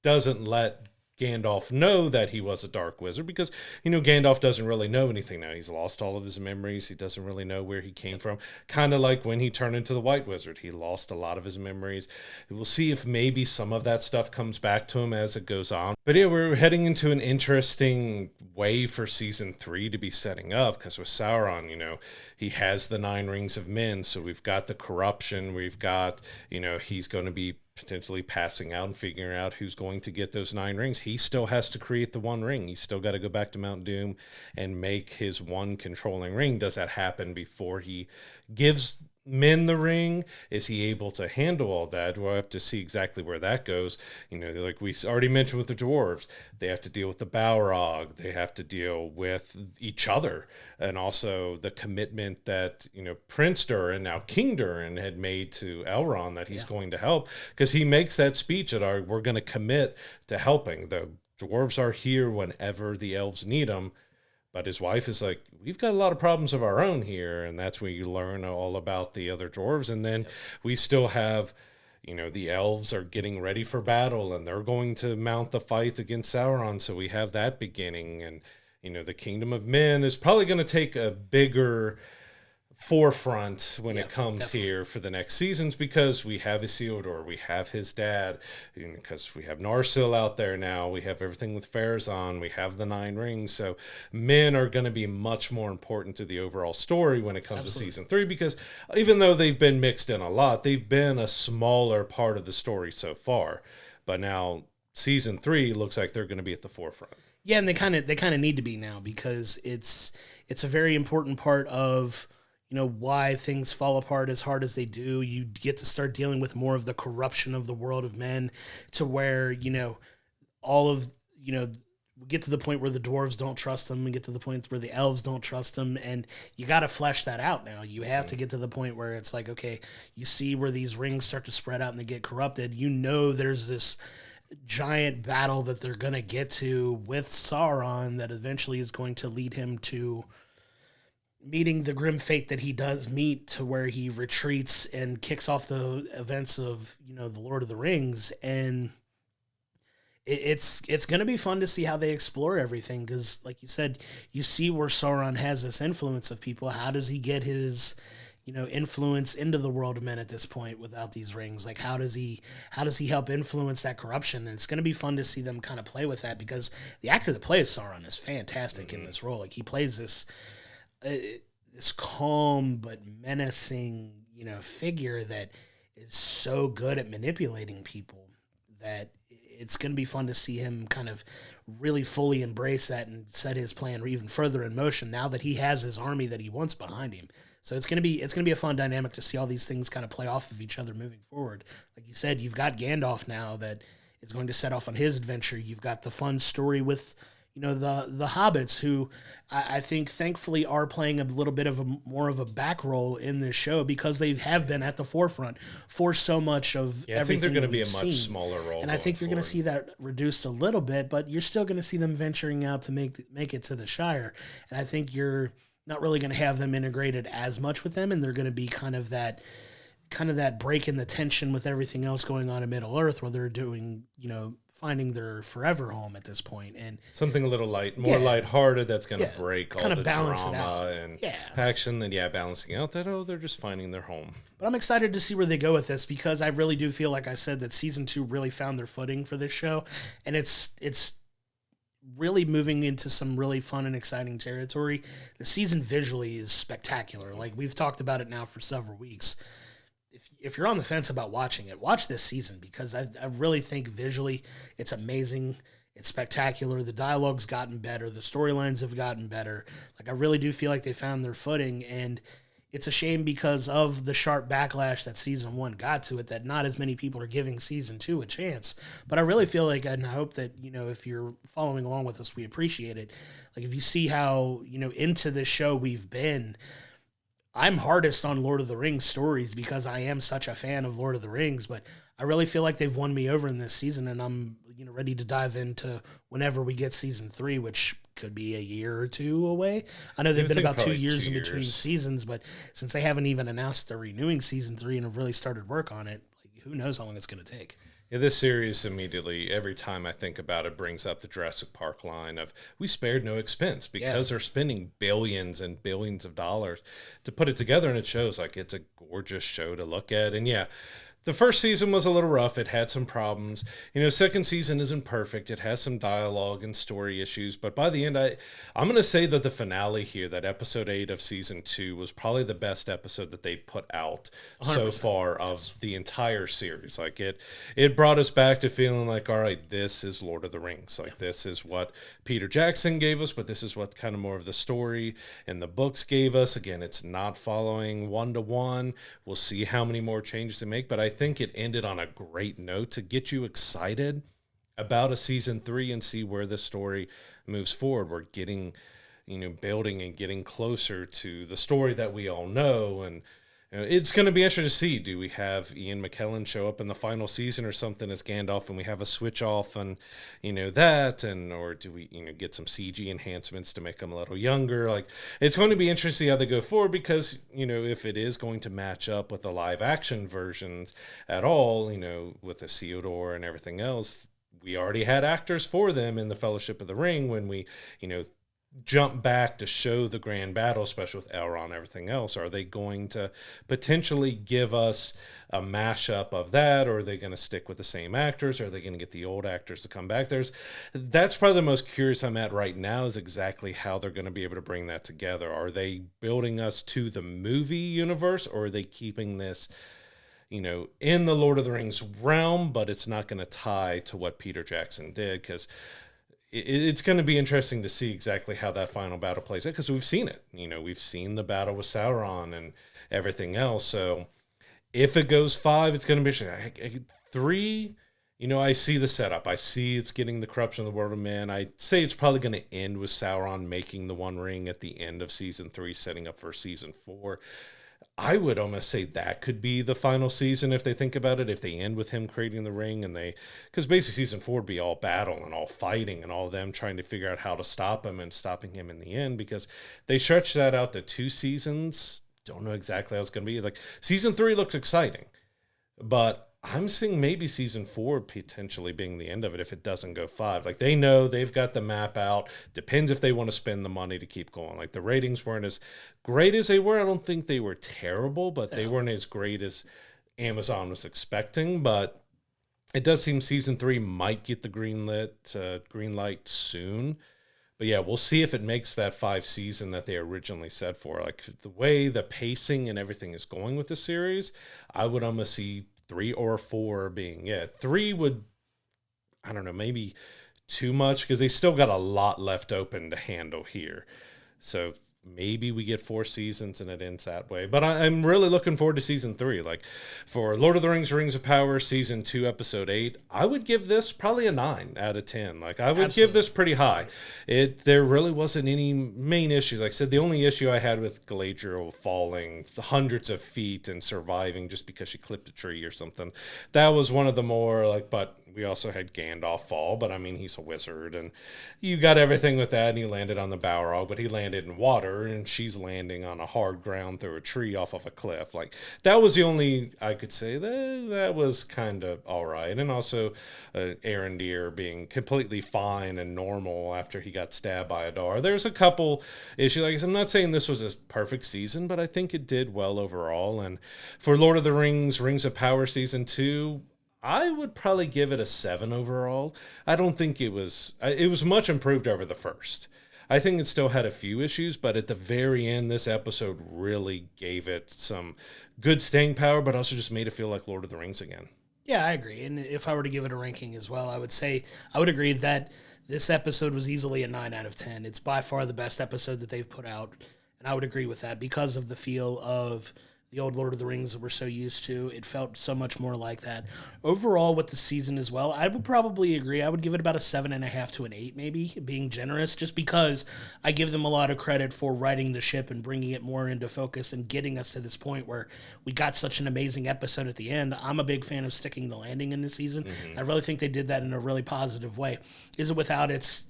doesn't let Gandalf know that he was a dark wizard, because Gandalf doesn't really know anything now. He's lost all of his memories. He doesn't really know where he came from. Kind of like when he turned into the White Wizard, he lost a lot of his memories. We'll see if maybe some of that stuff comes back to him as it goes on. But yeah, we're heading into an interesting way for season 3 to be setting up, because with Sauron, he has the 9 rings of men, so we've got the corruption, we've got he's going to be potentially passing out and figuring out who's going to get those 9 rings. He still has to create the 1 ring. He's still got to go back to Mount Doom and make his 1 controlling ring. Does that happen before he gives men the ring? Is he able to handle all that? We'll have to see exactly where that goes. Like we already mentioned with the dwarves, they have to deal with the Balrog. They have to deal with each other, and also the commitment that Prince Durin, now King Durin, had made to Elrond that he's going to help, because he makes that speech that we're going to commit to helping. The dwarves are here whenever the elves need them, But his wife is like, we've got a lot of problems of our own here. And that's when you learn all about the other dwarves. And then we still have, the elves are getting ready for battle and they're going to mount the fight against Sauron. So we have that beginning. And, the kingdom of men is probably going to take a bigger forefront when it comes definitely. here for the next seasons, because we have Isildur, we have his dad, because we have Narsil out there now, we have everything with Farazan, we have the Nine Rings. So men are going to be much more important to the overall story when it comes to season 3, because even though they've been mixed in a lot, they've been a smaller part of the story so far. But now season 3 looks like they're going to be at the forefront. Yeah, and they kind of need to be now, because it's a very important part of why things fall apart as hard as they do. You get to start dealing with more of the corruption of the world of men, to where, all of, we get to the point where the dwarves don't trust them. We get to the point where the elves don't trust them. And you got to flesh that out now. You have to get to the point where it's like, okay, you see where these rings start to spread out and they get corrupted. There's this giant battle that they're going to get to with Sauron that eventually is going to lead him to meeting the grim fate that he does meet, to where he retreats and kicks off the events of, the Lord of the Rings. And it's going to be fun to see how they explore everything, because like you said, you see where Sauron has this influence of people. How does he get his influence into the world of men at this point without these rings? Like, how does he help influence that corruption? And it's going to be fun to see them kind of play with that, because the actor that plays Sauron is fantastic in this role. Like, he plays this calm but menacing, figure that is so good at manipulating people, that it's going to be fun to see him kind of really fully embrace that and set his plan even further in motion now that he has his army that he wants behind him. So it's going to be a fun dynamic to see all these things kind of play off of each other moving forward. Like you said, you've got Gandalf now that is going to set off on his adventure. You've got the fun story with the hobbits, who I think thankfully are playing a little bit of more of a back role in this show, because they have been at the forefront for so much of everything. I think they're going to be a seen. much smaller role. And I think you're going to see that reduced a little bit, but you're still going to see them venturing out to make it to the Shire. And I think you're not really going to have them integrated as much with them, and they're going to be kind of that break in the tension with everything else going on in Middle Earth, where they're doing, finding their forever home at this point. And something a little more lighthearted that's going to break all the balance drama and action, and balancing out that, they're just finding their home. But I'm excited to see where they go with this, because I really do feel, like I said, that season 2 really found their footing for this show, and it's really moving into some really fun and exciting territory. The season visually is spectacular. Like, we've talked about it now for several weeks. If you're on the fence about watching it, watch this season, because I really think visually it's amazing. It's spectacular. The dialogue's gotten better. The storylines have gotten better. Like, I really do feel like they found their footing, and it's a shame because of the sharp backlash that season 1 got to it, that not as many people are giving season 2 a chance. But I really feel like, and I hope that, if you're following along with us, we appreciate it. Like, if you see how, into this show we've been, I'm hardest on Lord of the Rings stories because I am such a fan of Lord of the Rings, but I really feel like they've won me over in this season, and I'm ready to dive into whenever we get season 3, which could be a year or 2 away. I know they've been about 2 years in between seasons, but since they haven't even announced they're renewing season 3 and have really started work on it, like, who knows how long it's going to take. Yeah, this series immediately, every time I think about it, brings up the Jurassic Park line of, we spared no expense, because they're spending billions and billions of dollars to put it together, and it shows. Like, it's a gorgeous show to look at. And the first season was a little rough. It had some problems. Second season isn't perfect. It has some dialogue and story issues. But by the end, I'm going to say that the finale here, that episode 8 of season 2, was probably the best episode that they've put out so far of the entire series. Like, it brought us back to feeling like, all right, this is Lord of the Rings. Like, this is what Peter Jackson gave us, but this is what kind of more of the story and the books gave us. Again, it's not following 1-to-1. We'll see how many more changes they make, but I think it ended on a great note to get you excited about a season 3 and see where the story moves forward. We're getting, building and getting closer to the story that we all know, and It's going to be interesting to see. Do we have Ian McKellen show up in the final season or something as Gandalf, and we have a switch off and that, and or do we get some CG enhancements to make him a little younger? Like, it's going to be interesting to see how they go forward, because if it is going to match up with the live action versions at all, with the Theodore and everything else, we already had actors for them in the Fellowship of the Ring when we jump back to show the grand battle, especially with Elrond and everything else. Are they going to potentially give us a mashup of that, or are they going to stick with the same actors? Or are they going to get the old actors to come back? That's probably the most curious I'm at right now, is exactly how they're going to be able to bring that together. Are they building us to the movie universe, or are they keeping this in the Lord of the Rings realm, but it's not going to tie to what Peter Jackson did? Because it's going to be interesting to see exactly how that final battle plays out, because we've seen it. We've seen the battle with Sauron and everything else. So if it goes 5, it's going to be interesting. 3, I see the setup. I see it's getting the corruption of the world of man. I say it's probably going to end with Sauron making the One Ring at the end of season 3, setting up for season 4. I would almost say that could be the final season if they think about it, if they end with him creating the ring, because basically season 4 would be all battle and all fighting and all them trying to figure out how to stop him and stopping him in the end, because they stretched that out to 2 seasons. Don't know exactly how it's going to be. Like, season 3 looks exciting, but I'm seeing maybe season 4 potentially being the end of it if it doesn't go 5. Like, they know they've got the map out. Depends if they want to spend the money to keep going. Like, the ratings weren't as great as they were. I don't think they were terrible, but they weren't as great as Amazon was expecting. But it does seem season 3 might get the green light soon. But yeah, we'll see if it makes that 5 season that they originally said for. Like, the way the pacing and everything is going with the series, I would almost see 3 or 4 being it. 3 would, I don't know, maybe too much, because they still got a lot left open to handle here. So maybe we get 4 seasons and it ends that way. But I'm really looking forward to season 3. Like, for Lord of the Rings, Rings of Power, season 2, episode 8, I would give this probably a 9 out of 10. Like, I would give this pretty high. There really wasn't any main issues. Like I said, the only issue I had with Galadriel falling the hundreds of feet and surviving just because she clipped a tree or something, that was one of the more but we also had Gandalf fall, but I mean, he's a wizard, and you got everything with that, and he landed on the Balrog, but he landed in water, and she's landing on a hard ground through a tree off of a cliff. Like, that was the only, I could say, that was kind of all right. And also, Arondir being completely fine and normal after he got stabbed by Adar. There's a couple issues. Like I said, I'm not saying this was a perfect season, but I think it did well overall. And for Lord of the Rings, Rings of Power Season 2, I would probably give it a 7 overall. I don't think it was much improved over the first. I think it still had a few issues, but at the very end, this episode really gave it some good staying power, but also just made it feel like Lord of the Rings again. Yeah, I agree. And if I were to give it a ranking as well, I would agree that this episode was easily a 9 out of 10. It's by far the best episode that they've put out, and I would agree with that because of the feel of the old Lord of the Rings that we're so used to. It felt so much more like that. Overall, with the season as well, I would probably agree. I would give it about a 7.5 to an 8, maybe, being generous, just because I give them a lot of credit for writing the ship and bringing it more into focus and getting us to this point where we got such an amazing episode at the end. I'm a big fan of sticking the landing in this season. Mm-hmm. I really think they did that in a really positive way. Is it without its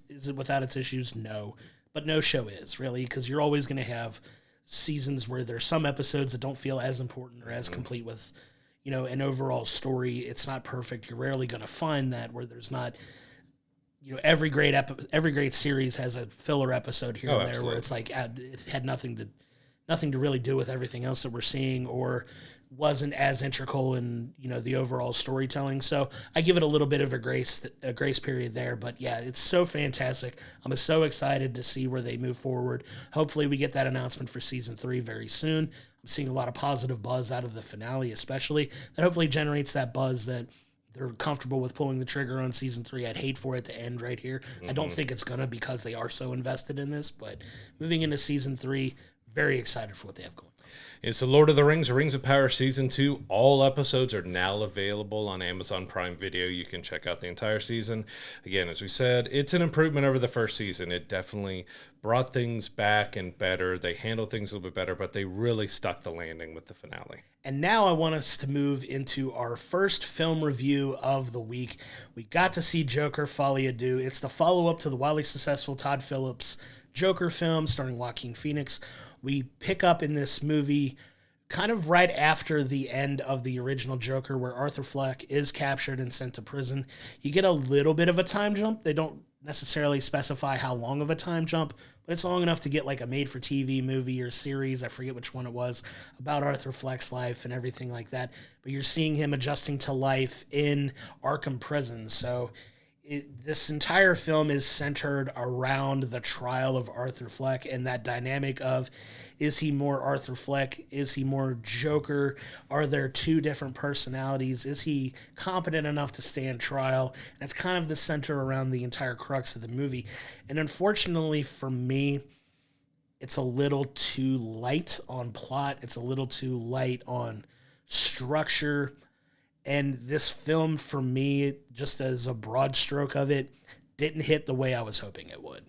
issues? No. But no show is, really, because you're always going to have seasons where there's some episodes that don't feel as important or as complete with, an overall story. It's not perfect. You're rarely going to find that where there's not, every great series has a filler episode here and there absolutely. Where it's like it had nothing to really do with everything else that we're seeing or wasn't as integral in, the overall storytelling. So I give it a little bit of a grace period there, but yeah, it's so fantastic. I'm so excited to see where they move forward. Hopefully we get that announcement for season 3 very soon. I'm seeing a lot of positive buzz out of the finale, especially that hopefully generates that buzz that they're comfortable with pulling the trigger on season 3. I'd hate for it to end right here. Mm-hmm. I don't think it's gonna, because they are so invested in this, but moving into season 3, very excited for what they have going. It's The Lord of the Rings, Rings of Power Season 2. All episodes are now available on Amazon Prime Video. You can check out the entire season. Again, as we said, it's an improvement over the first season. It definitely brought things back and better. They handled things a little bit better, but they really stuck the landing with the finale. And now I want us to move into our first film review of the week. We got to see Joker, Folie, Deux. It's the follow-up to the wildly successful Todd Phillips Joker film starring Joaquin Phoenix. We pick up in this movie kind of right after the end of the original Joker, where Arthur Fleck is captured and sent to prison. You get a little bit of a time jump. They don't necessarily specify how long of a time jump, but it's long enough to get like a made-for-TV movie or series, I forget which one it was, about Arthur Fleck's life and everything like that. But you're seeing him adjusting to life in Arkham Prison. So this entire film is centered around the trial of Arthur Fleck and that dynamic of, is he more Arthur Fleck? Is he more Joker? Are there two different personalities? Is he competent enough to stand trial? And it's kind of the center around the entire crux of the movie. And unfortunately for me, it's a little too light on plot. It's a little too light on structure. And this film, for me, just as a broad stroke of it, didn't hit the way I was hoping it would.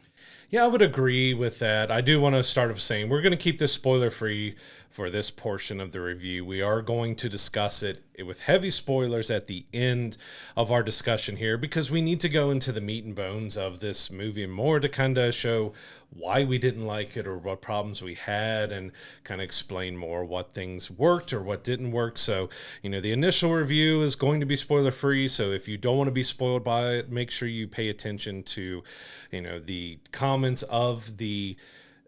Yeah, I would agree with that. I do want to start off saying we're going to keep this spoiler-free for this portion of the review. We are going to discuss it with heavy spoilers at the end of our discussion here, because we need to go into the meat and bones of this movie more to kind of show why we didn't like it or what problems we had, and kind of explain more what things worked or what didn't work. So, the initial review is going to be spoiler free. So if you don't want to be spoiled by it, make sure you pay attention to, the comments of the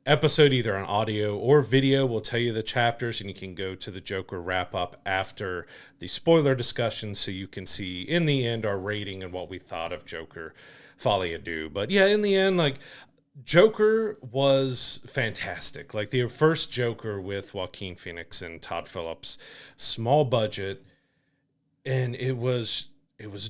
episode, either on audio or video. Will tell you the chapters, and you can go to the Joker wrap up after the spoiler discussion, so you can see in the end our rating and what we thought of Joker, Folie, Deux. But yeah, in the end, Joker was fantastic. Like the first Joker with Joaquin Phoenix and Todd Phillips, small budget, and it was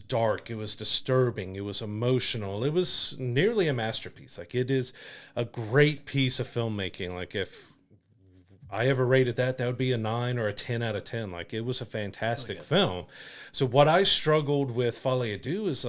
dark, it was disturbing, it was emotional, it was nearly a masterpiece. Like, it is a great piece of filmmaking. Like, if I ever rated that would be a 9 or a 10 out of 10. Like, it was a fantastic film. So what I struggled with Folie Deux is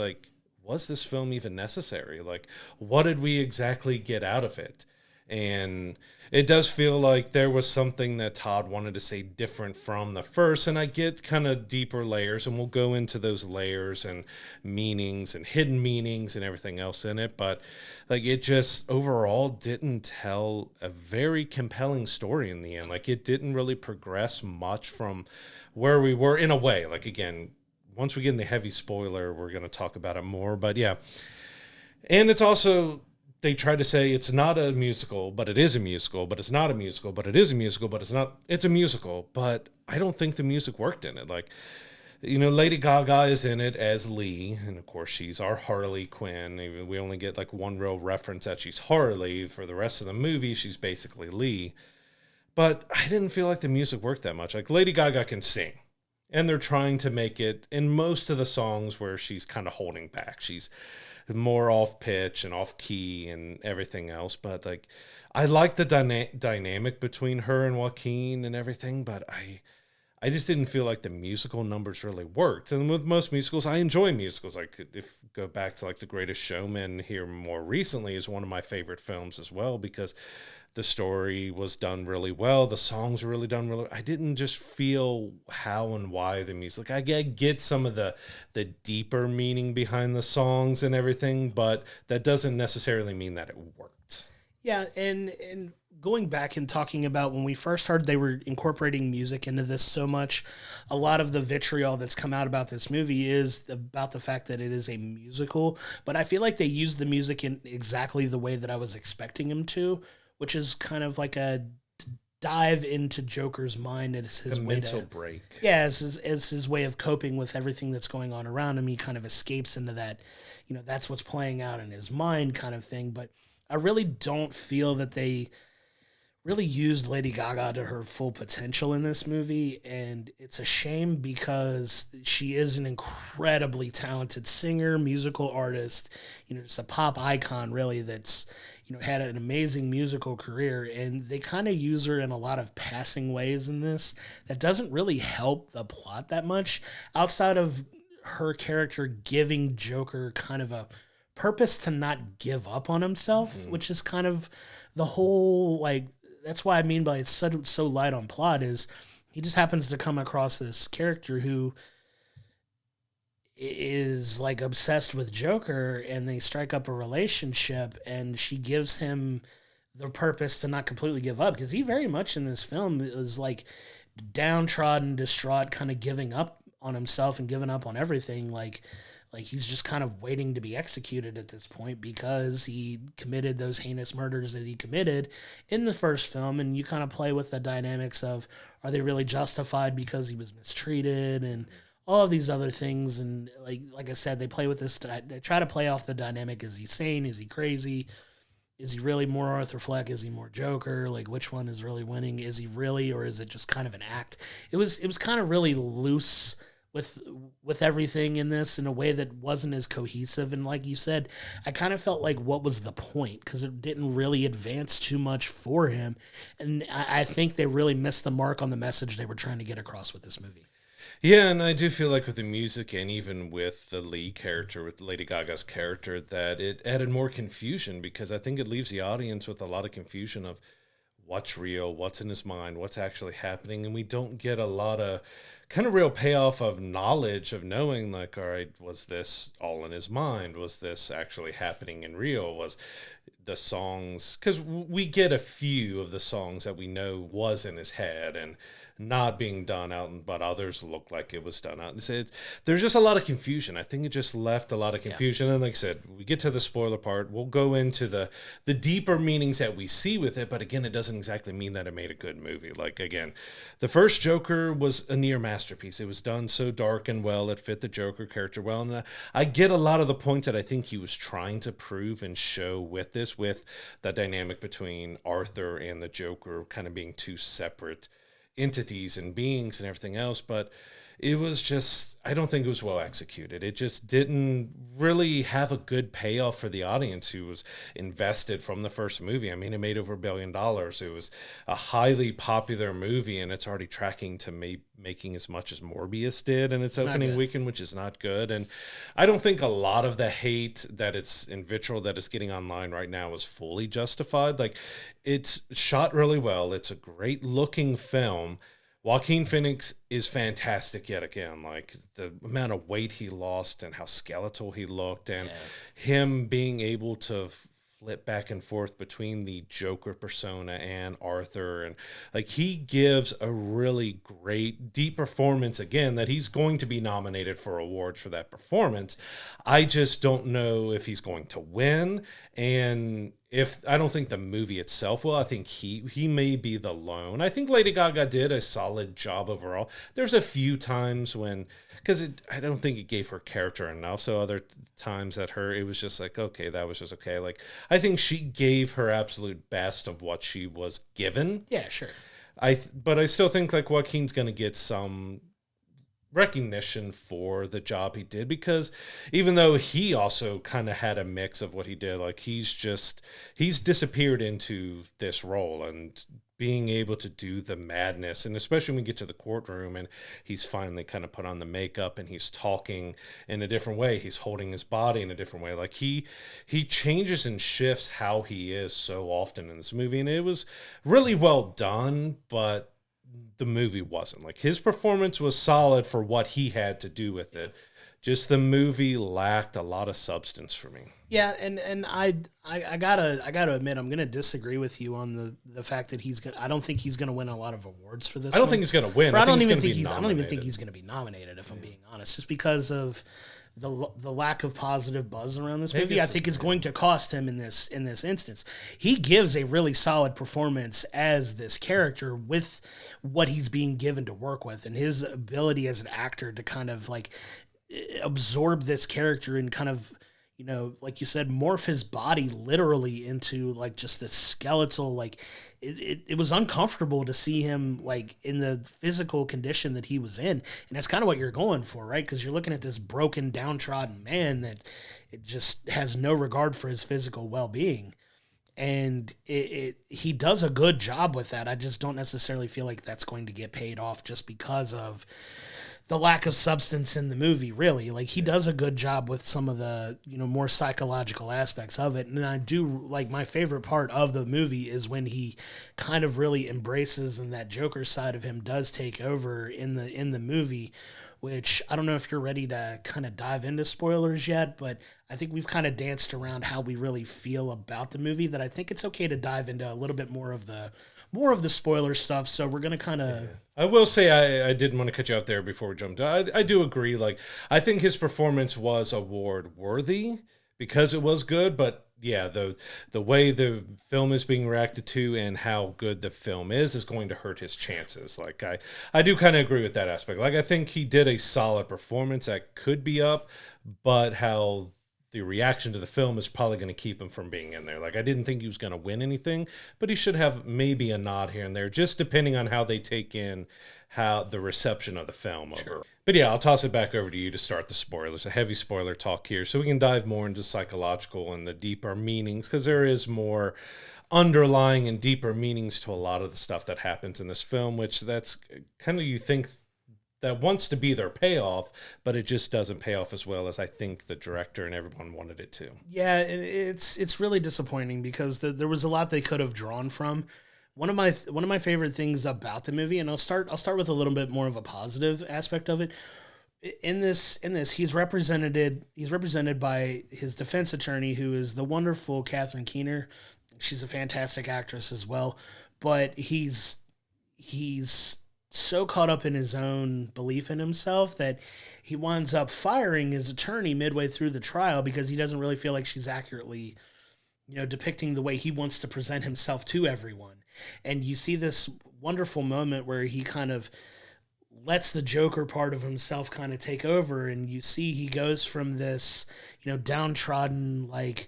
was this film even necessary? Like, what did we exactly get out of it? And it does feel like there was something that Todd wanted to say different from the first, and I get kind of deeper layers, and we'll go into those layers and meanings and hidden meanings and everything else in it, but it just overall didn't tell a very compelling story in the end. It didn't really progress much from where we were, in a way. Again, once we get in the heavy spoiler, we're going to talk about it more, but yeah. And it's also, they try to say it's not a musical, but it is a musical, but it's not a musical, but it is a musical, but it's not, it's a musical. But I don't think the music worked in it. Lady Gaga is in it as Lee, and of course she's our Harley Quinn. We only get one real reference that she's Harley. For the rest of the movie, she's basically Lee. But I didn't feel like the music worked that much. Lady Gaga can sing, and they're trying to make it in most of the songs where she's kind of holding back. She's more off pitch and off key and everything else, but I like the dynamic between her and Joaquin and everything, but I just didn't feel like the musical numbers really worked. And with most musicals, I enjoy musicals. If go back to The Greatest Showman here more recently, is one of my favorite films as well, because the story was done really well. The songs were really done really well. I didn't just feel how and why the music. I get some of the deeper meaning behind the songs and everything, but that doesn't necessarily mean that it worked. Yeah, and going back and talking about when we first heard they were incorporating music into this so much, a lot of the vitriol that's come out about this movie is about the fact that it is a musical, but I feel like they used the music in exactly the way that I was expecting them to, which is kind of like a dive into Joker's mind. It's his way mental break. Yeah, as his way of coping with everything that's going on around him. He kind of escapes into that, that's what's playing out in his mind kind of thing. But I really don't feel that they really used Lady Gaga to her full potential in this movie, and it's a shame because she is an incredibly talented singer, musical artist, just a pop icon really that's had an amazing musical career, and they kind of use her in a lot of passing ways in this that doesn't really help the plot that much outside of her character giving Joker kind of a purpose to not give up on himself, which is kind of the whole like that's why I mean by it's so light on plot is he just happens to come across this character who is like obsessed with Joker, and they strike up a relationship, and she gives him the purpose to not completely give up, because he very much in this film is like downtrodden, distraught, kind of giving up on himself and giving up on everything, like he's just kind of waiting to be executed at this point because he committed those heinous murders that he committed in the first film. And you kind of play with the dynamics of, are they really justified because he was mistreated and all of these other things. And like I said, they play with this, they try to play off the dynamic. Is he sane? Is he crazy? Is he really more Arthur Fleck? Is he more Joker? Like, which one is really winning? Is he really, or is it just kind of an act? It was kind of really loose with everything in this in a way that wasn't as cohesive. And like you said, I kind of felt like, what was the point? Because it didn't really advance too much for him. And I think they really missed the mark on the message they were trying to get across with this movie. Yeah, and I do feel like with the music and even with the lead character, with Lady Gaga's character, that it added more confusion, because I think it leaves the audience with a lot of confusion of what's real, what's in his mind, what's actually happening, and we don't get a lot of kind of real payoff of knowledge of knowing, like, all right, was this all in his mind? Was this actually happening in real? Was the songs, because we get a few of the songs that we know was in his head and not being done out, but others look like it was done out. There's just a lot of confusion. I think it just left a lot of confusion. Yeah. And like I said, we get to the spoiler part. We'll go into the deeper meanings that we see with it. But again, it doesn't exactly mean that it made a good movie. Like, again, the first Joker was a near masterpiece. It was done so dark and well. It fit the Joker character well. And I get a lot of the points that I think he was trying to prove and show with this, with the dynamic between Arthur and the Joker kind of being two separate entities and beings and everything else. But it was just, I don't think it was well executed. It just didn't really have a good payoff for the audience who was invested from the first movie. I mean, it made over $1 billion. It was a highly popular movie, and it's already tracking to making as much as Morbius did in its opening weekend, which is not good. And I don't think a lot of the hate that it's in vitriol that it's getting online right now is fully justified. Like, it's shot really well. It's a great looking film. Joaquin Phoenix is fantastic yet again. Like, the amount of weight he lost and how skeletal he looked, and him being able to flip back and forth between the Joker persona and Arthur. And like, he gives a really great deep performance again, that he's going to be nominated for awards for that performance. I just don't know if he's going to win. And I don't think the movie itself will. I think he may be the lone. I think Lady Gaga did a solid job overall. There's a few times when, because I don't think it gave her character enough. So other times it was just like, okay, that was just okay. Like, I think she gave her absolute best of what she was given. Yeah, sure. But I still think like Joaquin's going to get some recognition for the job he did, because even though he also kind of had a mix of what he did, like, he's disappeared into this role, and being able to do the madness, and especially when we get to the courtroom and he's finally kind of put on the makeup and he's talking in a different way, he's holding his body in a different way, like he changes and shifts how he is so often in this movie. And it was really well done, but the movie wasn't. Like, his performance was solid for what he had to do with it. Just the movie lacked a lot of substance for me. Yeah, and I gotta admit, I'm gonna disagree with you on the fact that I don't think he's gonna win a lot of awards for this. I don't think he's gonna win. I don't even think he's gonna be nominated, if I'm being honest, just because of the lack of positive buzz around this movie. I think is going to cost him in this instance. He gives a really solid performance as this character with what he's being given to work with, and his ability as an actor to kind of like absorb this character and kind of, like you said, morph his body literally into like just this skeletal, like it was uncomfortable to see him like in the physical condition that he was in. And that's kind of what you're going for, right? Because you're looking at this broken, downtrodden man that it just has no regard for his physical well-being. And he does a good job with that. I just don't necessarily feel like that's going to get paid off just because of the lack of substance in the movie, really. Like, he does a good job with some of the, more psychological aspects of it. And I do, like, my favorite part of the movie is when he kind of really embraces and that Joker side of him does take over in the movie, which I don't know if you're ready to kind of dive into spoilers yet, but I think we've kind of danced around how we really feel about the movie, that I think it's okay to dive into a little bit more of the spoiler stuff. So we're going to kind of... I will say I didn't want to cut you out there before we jumped. I do agree. Like, I think his performance was award worthy because it was good, but yeah, the way the film is being reacted to and how good the film is going to hurt his chances. Like, I do kind of agree with that aspect. Like, I think he did a solid performance that could be up, but how the reaction to the film is probably going to keep him from being in there. Like, I didn't think he was going to win anything, but he should have maybe a nod here and there, just depending on how they take in how the reception of the film over. But yeah, I'll toss it back over to you to start the spoilers, a heavy spoiler talk here, so we can dive more into psychological and the deeper meanings, because there is more underlying and deeper meanings to a lot of the stuff that happens in this film, which that's kind of, you think that wants to be their payoff, but it just doesn't pay off as well as I think the director and everyone wanted it to. Yeah, it's really disappointing because there was a lot they could have drawn from. One of my favorite things about the movie, and I'll start with a little bit more of a positive aspect of it. In this, he's represented by his defense attorney, who is the wonderful Catherine Keener. She's a fantastic actress as well, but he's so caught up in his own belief in himself that he winds up firing his attorney midway through the trial because he doesn't really feel like she's accurately, depicting the way he wants to present himself to everyone. And you see this wonderful moment where he kind of lets the Joker part of himself kind of take over, and you see he goes from this, downtrodden, like,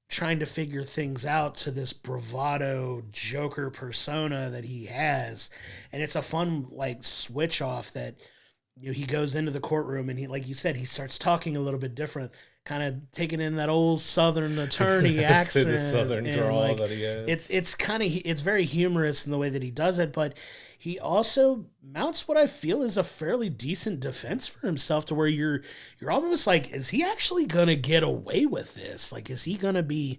trying to figure things out to this bravado Joker persona that he has. And it's a fun, like, switch off that, he goes into the courtroom and he, like you said, he starts talking a little bit different, kind of taking in that old Southern attorney accent. The Southern drawl, like, that he has. It's very humorous in the way that he does it, but he also mounts what I feel is a fairly decent defense for himself, to where you're almost like, is he actually going to get away with this? Like, is he going to be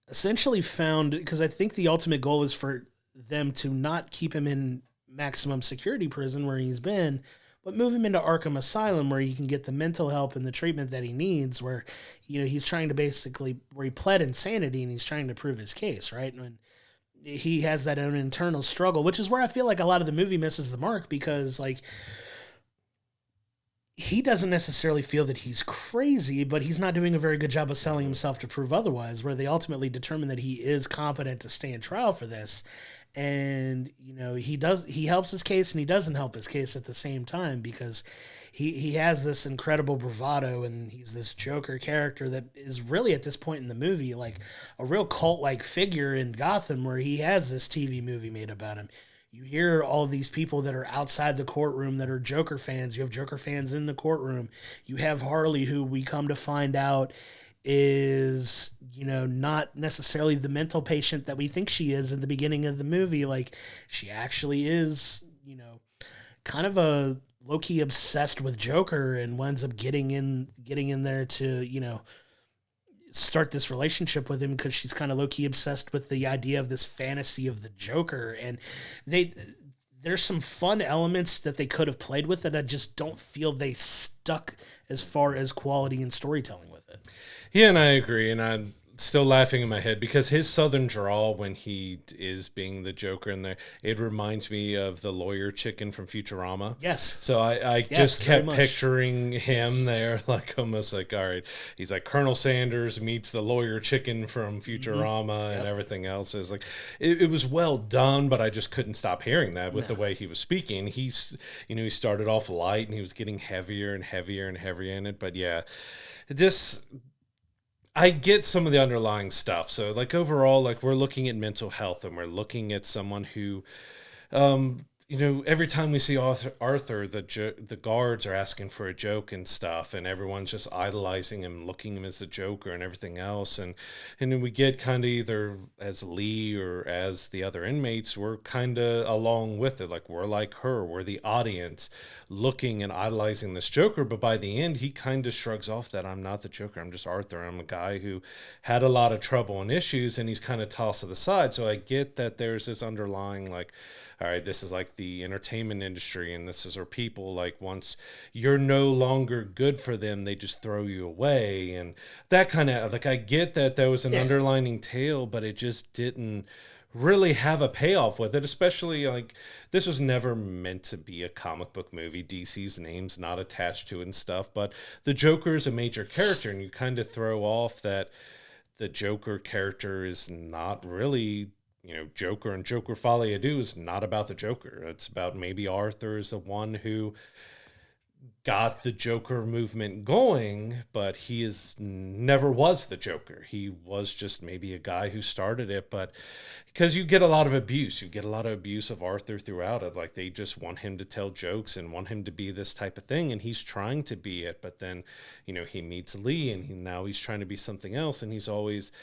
essentially found? Because I think the ultimate goal is for them to not keep him in maximum security prison where he's been, but move him into Arkham Asylum where he can get the mental help and the treatment that he needs, where, he's trying to where he pled insanity and he's trying to prove his case, right? And he has that own internal struggle, which is where I feel like a lot of the movie misses the mark, because, like, he doesn't necessarily feel that he's crazy, but he's not doing a very good job of selling himself to prove otherwise, where they ultimately determine that he is competent to stand trial for this. And, he helps his case and he doesn't help his case at the same time, because he has this incredible bravado, and he's this Joker character that is really, at this point in the movie, like a real cult-like figure in Gotham, where he has this TV movie made about him. You hear all these people that are outside the courtroom that are Joker fans. You have Joker fans in the courtroom. You have Harley, who we come to find out is, not necessarily the mental patient that we think she is in the beginning of the movie. Like, she actually is, kind of a low-key obsessed with Joker, and winds up getting in there to, start this relationship with him, because she's kind of low-key obsessed with the idea of this fantasy of the Joker. And there's some fun elements that they could have played with that I just don't feel they stuck as far as quality and storytelling with it. Yeah, and I agree. And still laughing in my head because his southern drawl when he is being the Joker in there, it reminds me of the lawyer chicken from Futurama. Yes. So I Yes, just very kept much. picturing him there, like almost like, all right, he's like Colonel Sanders meets the lawyer chicken from Futurama and everything else. Is like, it was well done, but I just couldn't stop hearing that with the way he was speaking. He's, he started off light and he was getting heavier and heavier and heavier in it. But yeah, it just, I get some of the underlying stuff. So like overall, like we're looking at mental health and we're looking at someone who, every time we see Arthur, the guards are asking for a joke and stuff, and everyone's just idolizing him, looking him as the Joker and everything else. And then we get kind of either as Lee or as the other inmates, we're kind of along with it. Like we're like her, we're the audience looking and idolizing this Joker. But by the end, he kind of shrugs off that I'm not the Joker. I'm just Arthur. I'm a guy who had a lot of trouble and issues, and he's kind of tossed to the side. So I get that there's this underlying like, all right, this is like the entertainment industry, and this is where people like once you're no longer good for them, they just throw you away, and that kind of like I get that there was an underlining tale, but it just didn't really have a payoff with it. Especially like this was never meant to be a comic book movie. DC's name's not attached to it and stuff, but the Joker is a major character, and you kind of throw off that the Joker character is not really. Joker and Joker Folie is not about the Joker. It's about maybe Arthur is the one who got the Joker movement going, but he never was the Joker. He was just maybe a guy who started it, but because you get a lot of abuse. You get a lot of abuse of Arthur throughout it. Like they just want him to tell jokes and want him to be this type of thing, and he's trying to be it, but then, he meets Lee and now he's trying to be something else, and he's always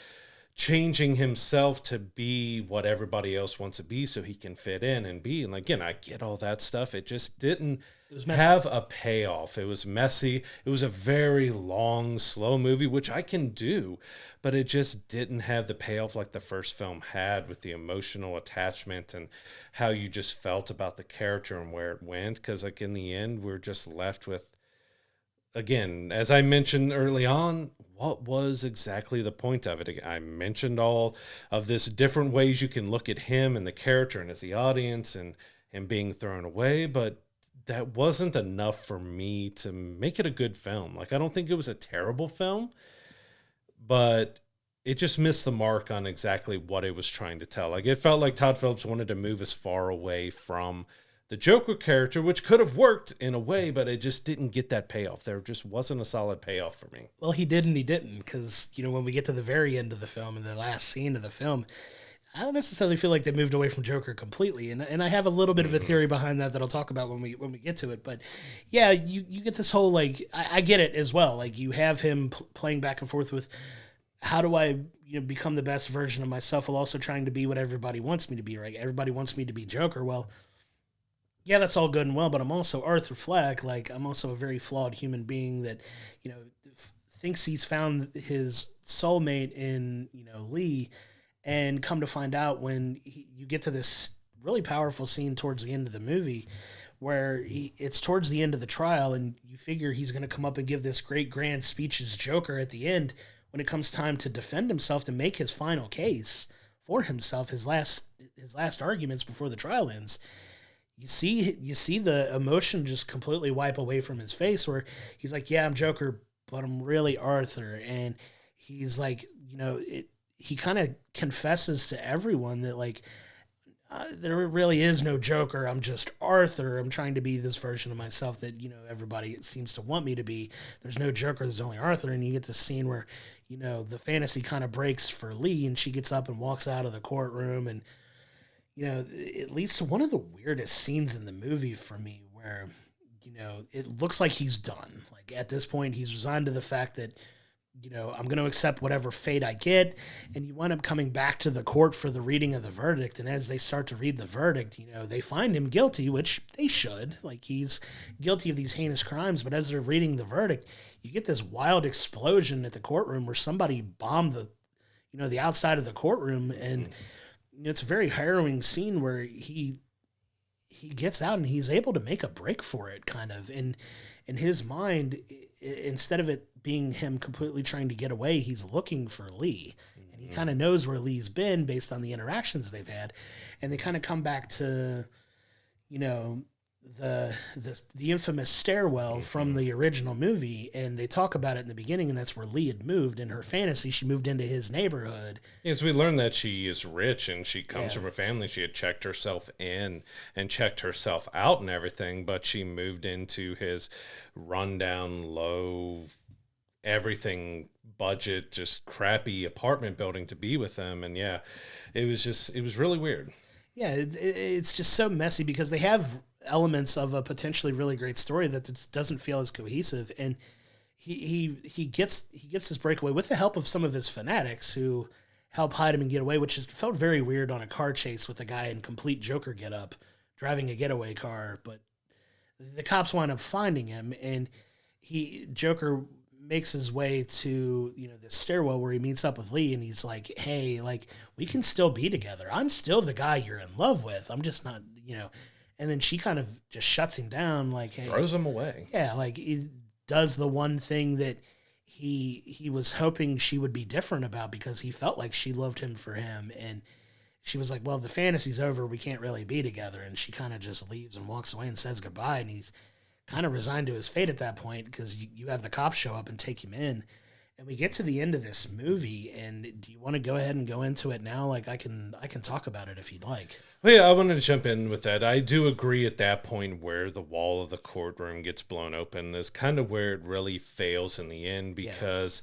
changing himself to be what everybody else wants to be so he can fit in and be. And again, I get all that stuff. It just didn't have a payoff. It was messy. It was a very long, slow movie, which I can do, but it just didn't have the payoff like the first film had with the emotional attachment and how you just felt about the character and where it went. Because like in the end, we're just left with, again, as I mentioned early on, what was exactly the point of it? I mentioned all of this different ways you can look at him and the character and as the audience and being thrown away, but that wasn't enough for me to make it a good film. Like, I don't think it was a terrible film, but it just missed the mark on exactly what it was trying to tell. Like, it felt like Todd Phillips wanted to move as far away from the Joker character, which could have worked in a way, but it just didn't get that payoff. There just wasn't a solid payoff for me. Well, he did and he didn't, because, when we get to the very end of the film and the last scene of the film, I don't necessarily feel like they moved away from Joker completely. And I have a little bit of a theory behind that I'll talk about when we get to it. But yeah, you get this whole, like, I get it as well. Like, you have him playing back and forth with, how do I become the best version of myself while also trying to be what everybody wants me to be, right? Everybody wants me to be Joker. Well, yeah, that's all good and well, but I'm also Arthur Fleck. Like, I'm also a very flawed human being that, thinks he's found his soulmate in, Lee, and come to find out when you get to this really powerful scene towards the end of the movie where it's towards the end of the trial, and you figure he's going to come up and give this great grand speech as Joker at the end when it comes time to defend himself, to make his final case for himself, his last arguments before the trial ends. You see the emotion just completely wipe away from his face, where he's like, yeah, I'm Joker, but I'm really Arthur. And he's like, he kind of confesses to everyone that, like, there really is no Joker. I'm just Arthur. I'm trying to be this version of myself that, everybody seems to want me to be. There's no Joker. There's only Arthur. And you get this scene where, the fantasy kind of breaks for Lee, and she gets up and walks out of the courtroom, and it leads to one of the weirdest scenes in the movie for me where, it looks like he's done. Like, at this point, he's resigned to the fact that, I'm going to accept whatever fate I get. And you wind up coming back to the court for the reading of the verdict. And as they start to read the verdict, they find him guilty, which they should. Like, he's guilty of these heinous crimes. But as they're reading the verdict, you get this wild explosion at the courtroom where somebody bombed the outside of the courtroom. And it's a very harrowing scene where he he gets out and he's able to make a break for it, kind of. And in his mind, instead of it being him completely trying to get away, he's looking for Lee. And he kind of knows where Lee's been based on the interactions they've had. And they kind of come back to, you know, the infamous stairwell from the original movie, and they talk about it in the beginning, and that's where Lee had moved. In her fantasy, she moved into his neighborhood. Yes, we learned that she is rich and she comes from a family. She had checked herself in and checked herself out and everything, but she moved into his rundown, low, everything budget, just crappy apartment building to be with him. And yeah, it was really weird. Yeah, it's just so messy because they have elements of a potentially really great story that just doesn't feel as cohesive, and he gets this breakaway with the help of some of his fanatics who help hide him and get away, which felt very weird on a car chase with a guy in complete Joker getup driving a getaway car. But the cops wind up finding him, and Joker makes his way to, you know, the stairwell where he meets up with Lee, and he's like, hey, like, we can still be together. I'm still the guy you're in love with. I'm just not, you know. And then she kind of just shuts him down, like, hey, throws him away. Yeah, like, he does the one thing that he was hoping she would be different about, because he felt like she loved him for him. And she was like, well, the fantasy's over. We can't really be together. And she kind of just leaves and walks away and says goodbye. And he's kind of resigned to his fate at that point, because you have the cops show up and take him in. And we get to the end of this movie, and do you want to go ahead and go into it now? Like, I can talk about it if you'd like. Well, yeah, I wanted to jump in with that. I do agree at that point where the wall of the courtroom gets blown open is kind of where it really fails in the end, because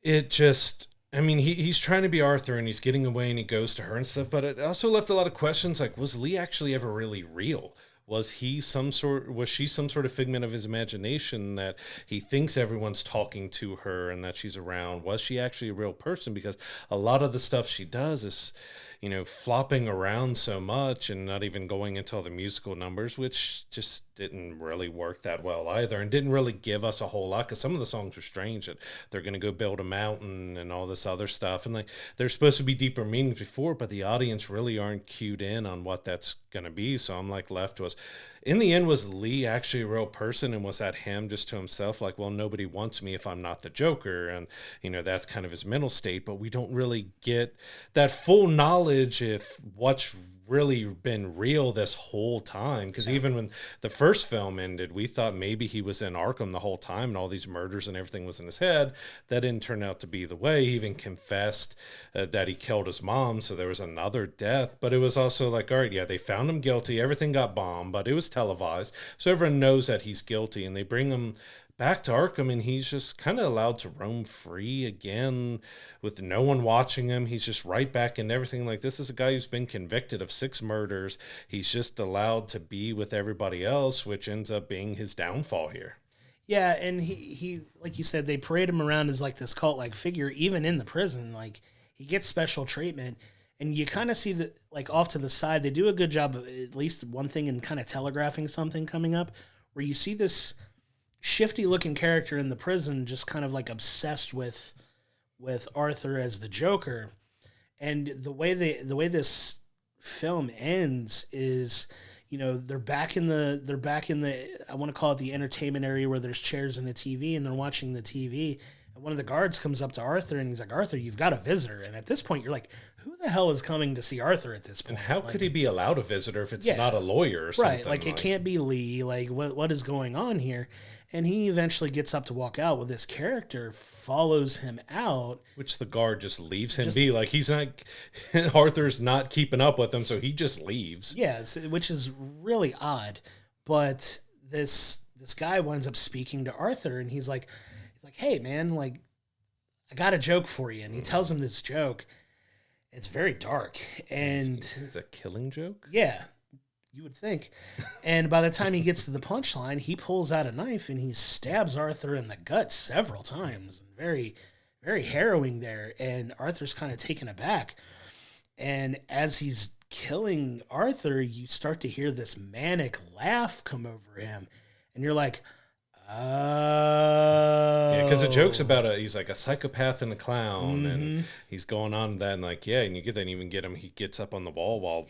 it just, I mean, he's trying to be Arthur and he's getting away and he goes to her and stuff, but it also left a lot of questions like, was Lee actually ever really real? Was she some sort of figment of his imagination that he thinks everyone's talking to her and that she's around? Was she actually a real person? Because a lot of the stuff she does is, you know, flopping around so much and not even going into all the musical numbers, which just didn't really work that well either, and didn't really give us a whole lot, because some of the songs are strange, that they're going to go build a mountain and all this other stuff, and like there's supposed to be deeper meanings before, but the audience really aren't cued in on what that's going to be. So I'm like left was, in the end, was Lee actually a real person, and was that him just to himself, like, well, nobody wants me if I'm not the Joker, and you know, that's kind of his mental state, but we don't really get that full knowledge if what's really been real this whole time. Because even when the first film ended, we thought maybe he was in Arkham the whole time and all these murders and everything was in his head. That didn't turn out to be the way. He even confessed that he killed his mom, so there was another death. But it was also like, all right, yeah, they found him guilty, everything got bombed, but it was televised, so everyone knows that he's guilty, and they bring him back to Arkham, and he's just kind of allowed to roam free again with no one watching him. He's just right back in everything. Like, this is a guy who's been convicted of 6 murders. He's just allowed to be with everybody else, which ends up being his downfall here. Yeah, and he like you said, they parade him around as like this cult-like figure, even in the prison. Like, he gets special treatment, and you kind of see that, like, off to the side, they do a good job of at least one thing in kind of telegraphing something coming up, where you see this shifty looking character in the prison just kind of like obsessed with Arthur as the Joker. And the way this film ends is, you know, they're back in the I want to call it the entertainment area, where there's chairs and a TV, and they're watching the TV, and one of the guards comes up to Arthur and he's like, Arthur, you've got a visitor. And at this point you're like, who the hell is coming to see Arthur at this point? And how could he be allowed a visitor if it's not a lawyer or something? Right, like it can't be Lee. Like, what is going on here? And he eventually gets up to walk out. Well, this character follows him out. Which the guard just leaves him be. Like, he's not, Arthur's not keeping up with him, so he just leaves. Yes, which is really odd. But this guy winds up speaking to Arthur, and he's like, hey, man, like, I got a joke for you. And he tells him this joke. It's very dark. And it's a killing joke? Yeah. You would think. And by the time he gets to the punchline, he pulls out a knife and he stabs Arthur in the gut several times. Very, very harrowing there. And Arthur's kind of taken aback. And as he's killing Arthur, you start to hear this manic laugh come over him. And you're like, oh. Yeah, because the joke's about he's like a psychopath and a clown. And he's going on that, and like, yeah, and you get that, even get him, he gets up on the wall while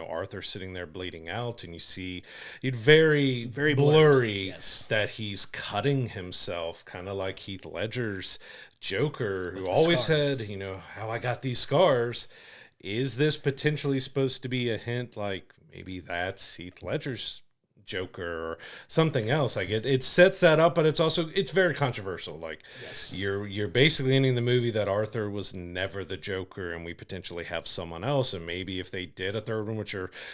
Arthur sitting there bleeding out, and you see it very, Very blurry yes. that he's cutting himself, kind of like Heath Ledger's Joker, With who the always scars. said, how I got these scars. Is this potentially supposed to be a hint, like maybe that's Heath Ledger's Joker or something else? Like it sets that up, but it's very controversial. Like Yes. you're basically ending the movie that Arthur was never the Joker, and we potentially have someone else. And maybe if they did a third one, which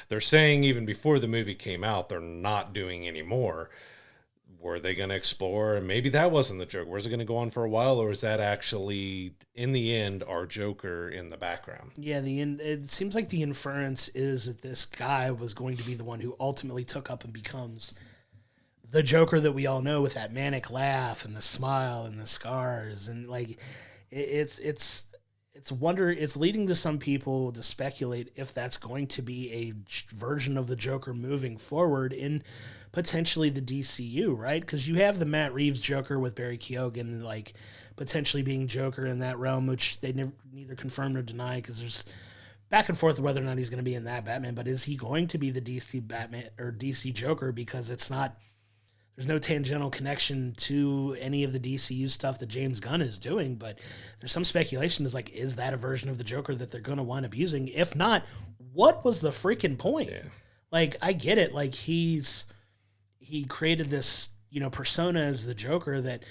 they're saying even before the movie came out, they're not doing anymore. Were they going to explore? And maybe that wasn't the Joker. Was it going to go on for a while, or is that actually in the end our Joker in the background? Yeah, it seems like the inference is that this guy was going to be the one who ultimately took up and becomes the Joker that we all know, with that manic laugh and the smile and the scars, and like it's leading to some people to speculate if that's going to be a version of the Joker moving forward in potentially the DCU, right? Because you have the Matt Reeves Joker with Barry Keoghan, like potentially being Joker in that realm, which they neither confirm nor deny, because there's back and forth whether or not he's going to be in that Batman. But is he going to be the DC Batman or DC Joker? Because there's no tangential connection to any of the DCU stuff that James Gunn is doing, but there's some speculation is that a version of the Joker that they're going to wind up using? If not, what was the freaking point? Yeah. Like, I get it. Like, he created this, persona as the Joker that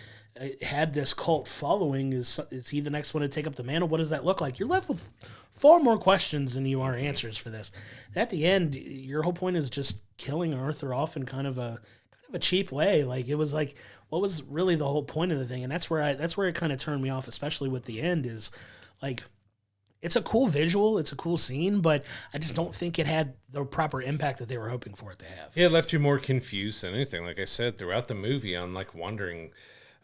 had this cult following. Is he the next one to take up the mantle? What does that look like? You're left with far more questions than you are answers for this. And at the end, your whole point is just killing Arthur off in kind of a cheap way. Like, it was like, what was really the whole point of the thing? And that's where it kind of turned me off, especially with the end, is like, it's a cool visual, it's a cool scene, but I just don't think it had the proper impact that they were hoping for it to have. Yeah, it left you more confused than anything. Like I said, throughout the movie, I'm like wondering,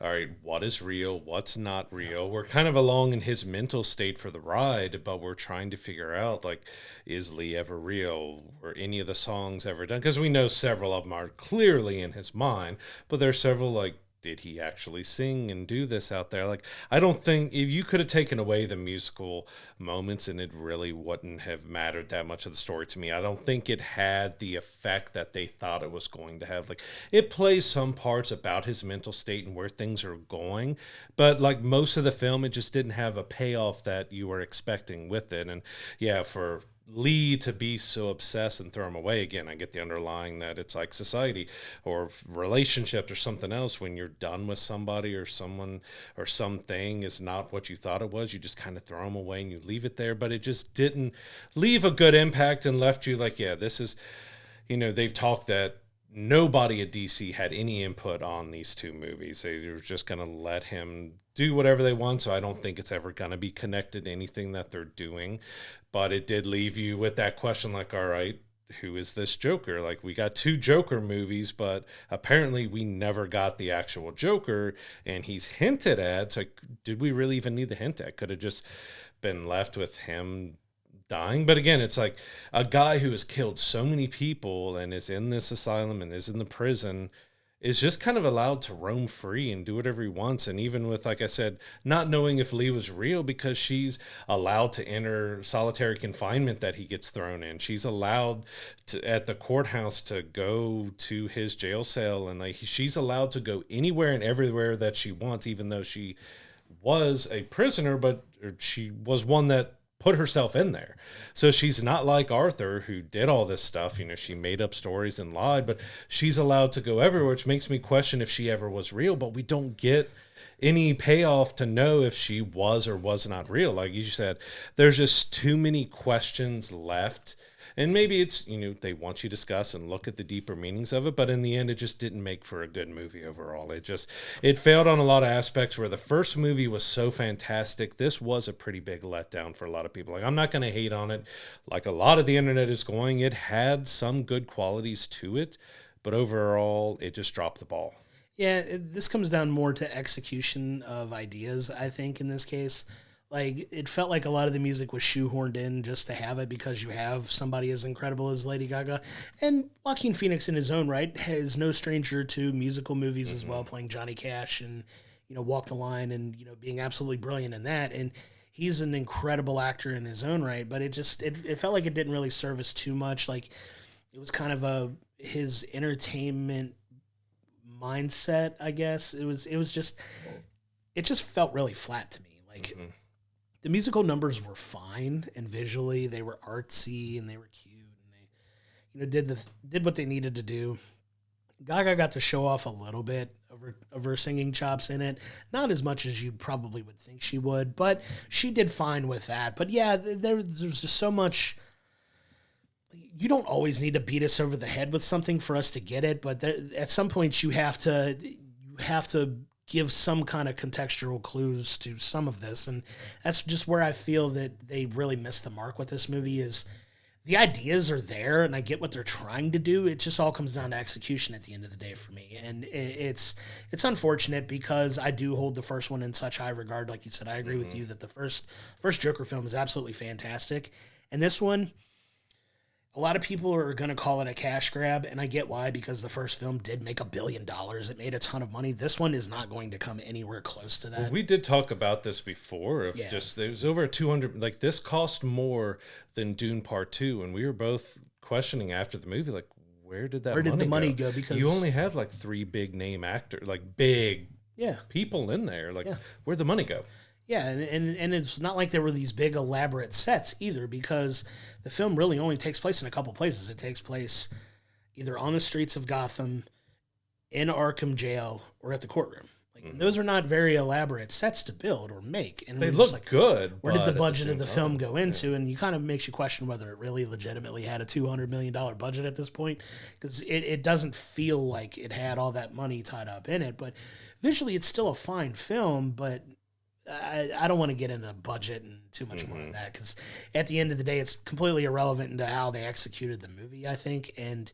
all right, what is real? What's not real? We're kind of along in his mental state for the ride, but we're trying to figure out, like, is Lee ever real? Were any of the songs ever done? Because we know several of them are clearly in his mind, but there's several, like, did he actually sing and do this out there? Like, I don't think if you could have taken away the musical moments and it really wouldn't have mattered that much of the story to me. I don't think it had the effect that they thought it was going to have. Like, it plays some parts about his mental state and where things are going, but like most of the film, it just didn't have a payoff that you were expecting with it. And yeah, for Lee to be so obsessed and throw him away again, I get the underlying that it's like society or relationships or something else. When you're done with somebody or someone or something is not what you thought it was, you just kind of throw them away and you leave it there. But it just didn't leave a good impact and left you like, yeah, this is, they've talked that nobody at DC had any input on these two movies. They were just going to let him do whatever they want. So I don't think it's ever going to be connected to anything that they're doing. But it did leave you with that question, like, all right, who is this Joker? Like, we got two Joker movies, but apparently we never got the actual Joker, and he's hinted at. So did we really even need the hint at? Could have just been left with him dying. But again, it's like a guy who has killed so many people and is in this asylum and is in the prison is just kind of allowed to roam free and do whatever he wants. And even with, like I said, not knowing if Lee was real, because she's allowed to enter solitary confinement that he gets thrown in. She's allowed to, at the courthouse, to go to his jail cell, and like she's allowed to go anywhere and everywhere that she wants, even though she was a prisoner, but she was one that put herself in there. So she's not like Arthur, who did all this stuff. She made up stories and lied, but she's allowed to go everywhere, which makes me question if she ever was real. But we don't get any payoff to know if she was or was not real. Like you said, there's just too many questions left. And maybe it's, they want you to discuss and look at the deeper meanings of it. But in the end, it just didn't make for a good movie overall. It failed on a lot of aspects. Where the first movie was so fantastic, this was a pretty big letdown for a lot of people. Like, I'm not going to hate on it like a lot of the internet is going. It had some good qualities to it, but overall, it just dropped the ball. Yeah, this comes down more to execution of ideas, I think, in this case. Like, it felt like a lot of the music was shoehorned in just to have it because you have somebody as incredible as Lady Gaga. And Joaquin Phoenix, in his own right, is no stranger to musical movies as well, playing Johnny Cash and, Walk the Line and, being absolutely brilliant in that. And he's an incredible actor in his own right, but it felt like it didn't really serve us too much. Like it was kind of his entertainment mindset, I guess. It just felt really flat to me. Like the musical numbers were fine, and visually they were artsy and they were cute, and they, did what they needed to do. Gaga got to show off a little bit of her singing chops in it. Not as much as you probably would think she would, but she did fine with that. But yeah, there's just so much. You don't always need to beat us over the head with something for us to get it, but at some points you have to give some kind of contextual clues to some of this, and that's just where I feel that they really missed the mark with this movie. Is the ideas are there, and I get what they're trying to do. It just all comes down to execution at the end of the day for me, and it's unfortunate because I do hold the first one in such high regard. Like you said, I agree with you that the first Joker film is absolutely fantastic, and this one, a lot of people are going to call it a cash grab, and I get why, because the first film did make $1 billion. It made a ton of money. This one is not going to come anywhere close to that. Well, we did talk about this before. Just there's over 200. Like this cost more than Dune Part 2, and we were both questioning after the movie, like, where did the money go? Because you only have like 3 big name actors, like big people in there. Like, where'd the money go? Yeah, and it's not like there were these big elaborate sets either, because the film really only takes place in a couple places. It takes place either on the streets of Gotham, in Arkham Jail, or at the courtroom. Like those are not very elaborate sets to build or make. And they look good. Where did the budget of the film go into? And you kind of makes you question whether it really legitimately had a $200 million budget at this point, because it doesn't feel like it had all that money tied up in it. But visually, it's still a fine film, but I don't want to get into budget and too much more of that, because at the end of the day, it's completely irrelevant into how they executed the movie, I think, and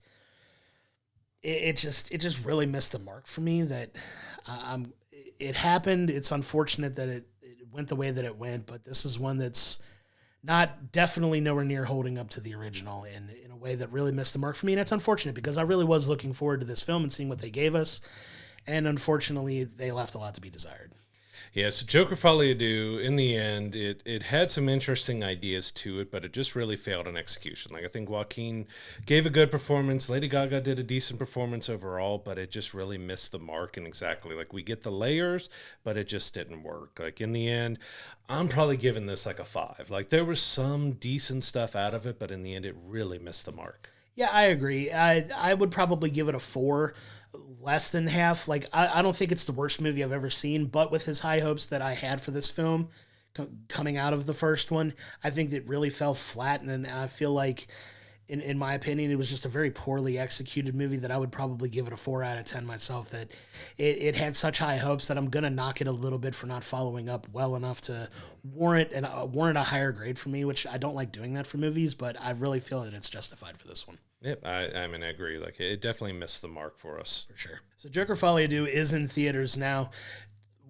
it just really missed the mark for me. That it happened. It's unfortunate that it went the way that it went, but this is one that's definitely nowhere near holding up to the original in a way that really missed the mark for me, and it's unfortunate because I really was looking forward to this film and seeing what they gave us, and unfortunately, they left a lot to be desired. Yeah, so Joker Folie, in the end, it had some interesting ideas to it, but it just really failed in execution. Like, I think Joaquin gave a good performance. Lady Gaga did a decent performance overall, but it just really missed the mark. And exactly, like, we get the layers, but it just didn't work. Like, in the end, I'm probably giving this like a 5. Like, there was some decent stuff out of it, but in the end, it really missed the mark. Yeah, I agree. I would probably give it a 4. Less than half. Like, I don't think it's the worst movie I've ever seen, but with his high hopes that I had for this film coming out of the first one, I think it really fell flat, and I feel like, in my opinion, it was just a very poorly executed movie that I would probably give it a 4 out of 10 myself. That it had such high hopes that I'm going to knock it a little bit for not following up well enough to warrant a higher grade for me, which I don't like doing that for movies, but I really feel that it's justified for this one. Yep, I mean, I agree. Like, it definitely missed the mark for us. For sure. So Joker Folie is in theaters now.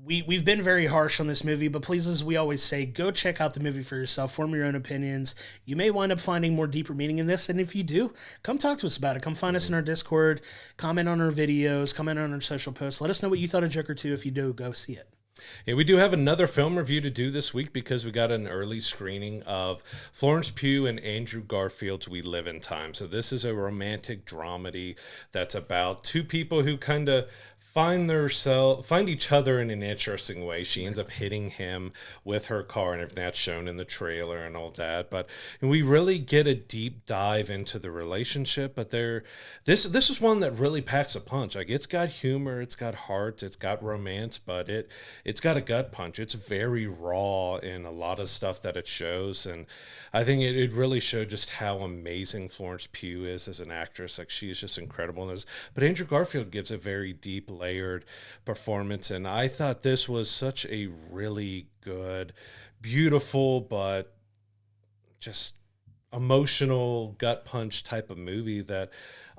We've been very harsh on this movie, but please, as we always say, go check out the movie for yourself, form your own opinions. You may wind up finding more deeper meaning in this, and if you do, come talk to us about it. Come find us in our Discord, comment on our videos, comment on our social posts. Let us know what you thought of Joker 2 if you do go see it. Yeah, we do have another film review to do this week because we got an early screening of Florence Pugh and Andrew Garfield's We Live in Time. So this is a romantic dramedy that's about 2 people who kind of find each other in an interesting way. She ends up hitting him with her car, and everything that's shown in the trailer and all that. But we really get a deep dive into the relationship. But this is one that really packs a punch. Like, it's got humor, it's got heart, it's got romance, but it's got a gut punch. It's very raw in a lot of stuff that it shows, and I think it really showed just how amazing Florence Pugh is as an actress. Like, she's just incredible in this. But Andrew Garfield gives a very deep, layered performance, and I thought this was such a really good, beautiful, but just emotional gut punch type of movie that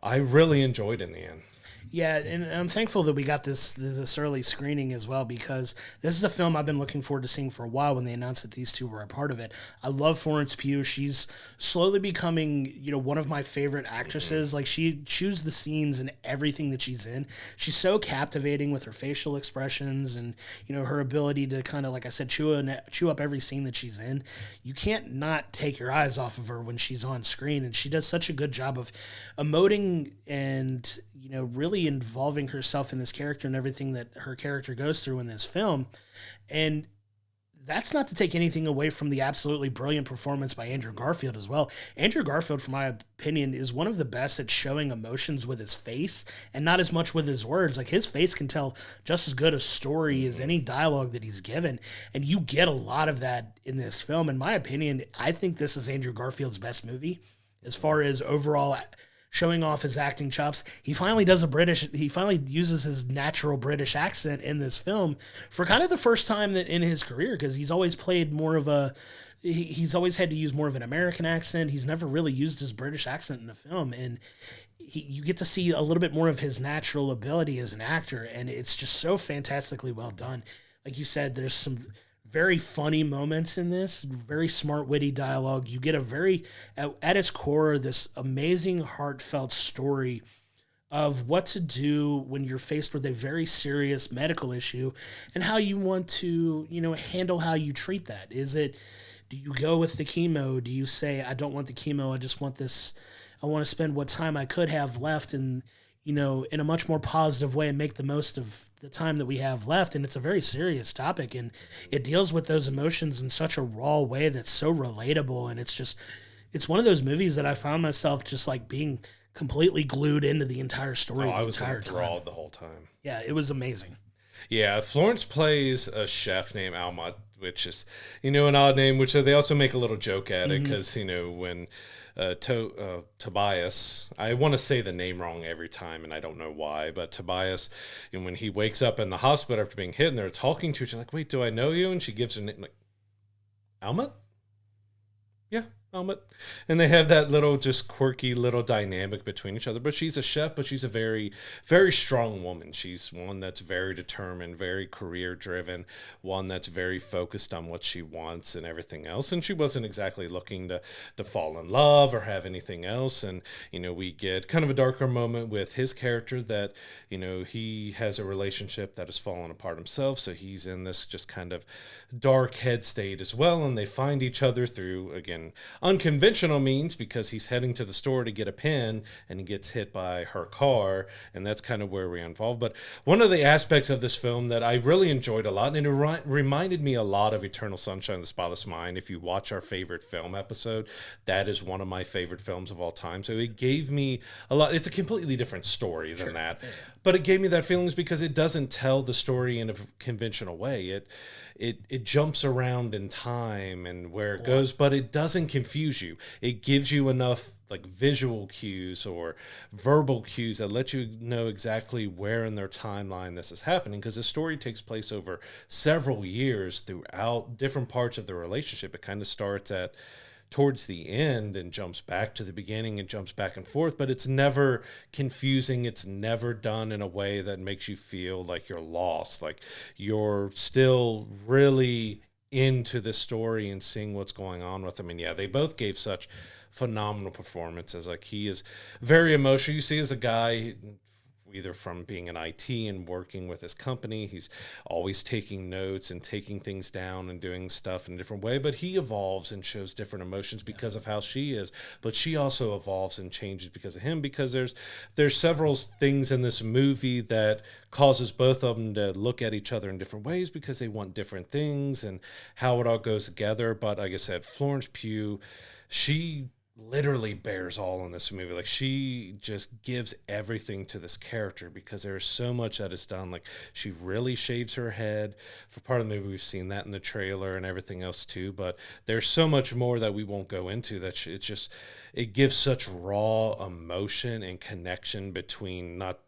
I really enjoyed in the end. Yeah, and I'm thankful that we got this early screening as well, because this is a film I've been looking forward to seeing for a while when they announced that these two were a part of it. I love Florence Pugh. She's slowly becoming, one of my favorite actresses. Like, she chews the scenes in everything that she's in. She's so captivating with her facial expressions and, her ability to kind of, like I said, chew up every scene that she's in. You can't not take your eyes off of her when she's on screen, and she does such a good job of emoting and really involving herself in this character and everything that her character goes through in this film. And that's not to take anything away from the absolutely brilliant performance by Andrew Garfield as well. Andrew Garfield, for my opinion, is one of the best at showing emotions with his face and not as much with his words. Like, his face can tell just as good a story as any dialogue that he's given. And you get a lot of that in this film. In my opinion, I think this is Andrew Garfield's best movie as far as overall showing off his acting chops. He finally uses his natural British accent in this film for kind of the first time that in his career, because he's always played he's always had to use more of an American accent. He's never really used his British accent in the film. And you get to see a little bit more of his natural ability as an actor. And it's just so fantastically well done. Like you said, there's some very funny moments in this, very smart, witty dialogue. You get at its core, this amazing, heartfelt story of what to do when you're faced with a very serious medical issue and how you want to, handle how you treat that. Do you go with the chemo? Do you say, I don't want the chemo, I just want this, I want to spend what time I could have left in a much more positive way and make the most of the time that we have left. And it's a very serious topic, and it deals with those emotions in such a raw way that's so relatable. And it's one of those movies that I found myself just like being completely glued into the entire story. I was enthralled the whole time. Yeah, it was amazing. Yeah, Florence plays a chef named Alma, which is, an odd name, which they also make a little joke at it because, when Tobias, I want to say the name wrong every time, and I don't know why, but Tobias, and when he wakes up in the hospital after being hit and they're talking to each other, like, wait, do I know you? And she gives her name, like, Alma? Yeah, Alma. And they have that little, just quirky little dynamic between each other. But she's a chef, but she's a very, very strong woman. She's one that's very determined, very career driven, one that's very focused on what she wants and everything else. And she wasn't exactly looking to fall in love or have anything else. And, we get kind of a darker moment with his character that, he has a relationship that has fallen apart himself. So he's in this just kind of dark head state as well. And they find each other through, again, unconventional means, because he's heading to the store to get a pen and he gets hit by her car, and that's kind of where we involve. But one of the aspects of this film that I really enjoyed a lot, and it reminded me a lot of Eternal Sunshine of the Spotless Mind. If you watch our favorite film episode, that is one of my favorite films of all time. So it gave me a lot. It's a completely different story than that, but it gave me that feelings because it doesn't tell the story in a conventional way. It jumps around in time and where it goes, but it doesn't confuse you. It gives you enough like visual cues or verbal cues that let you know exactly where in their timeline this is happening, because the story takes place over several years throughout different parts of the relationship. It kind of starts at towards the end and jumps back to the beginning and jumps back and forth, but it's never confusing. It's never done in a way that makes you feel like you're lost, like you're still really into the story and seeing what's going on with them. And yeah, they both gave such phenomenal performances. Like, he is very emotional. You see as a guy, either from being in IT and working with his company, he's always taking notes and taking things down and doing stuff in a different way, but he evolves and shows different emotions because of how she is. But she also evolves and changes because of him, because there's several things in this movie that causes both of them to look at each other in different ways because they want different things and how it all goes together. But like I said, Florence Pugh, she literally bears all in this movie. Like, she just gives everything to this character because there's so much that is done. Like, she really shaves her head for part of the movie. We've seen that in the trailer and everything else too, but there's so much more that we won't go into that it gives such raw emotion and connection between not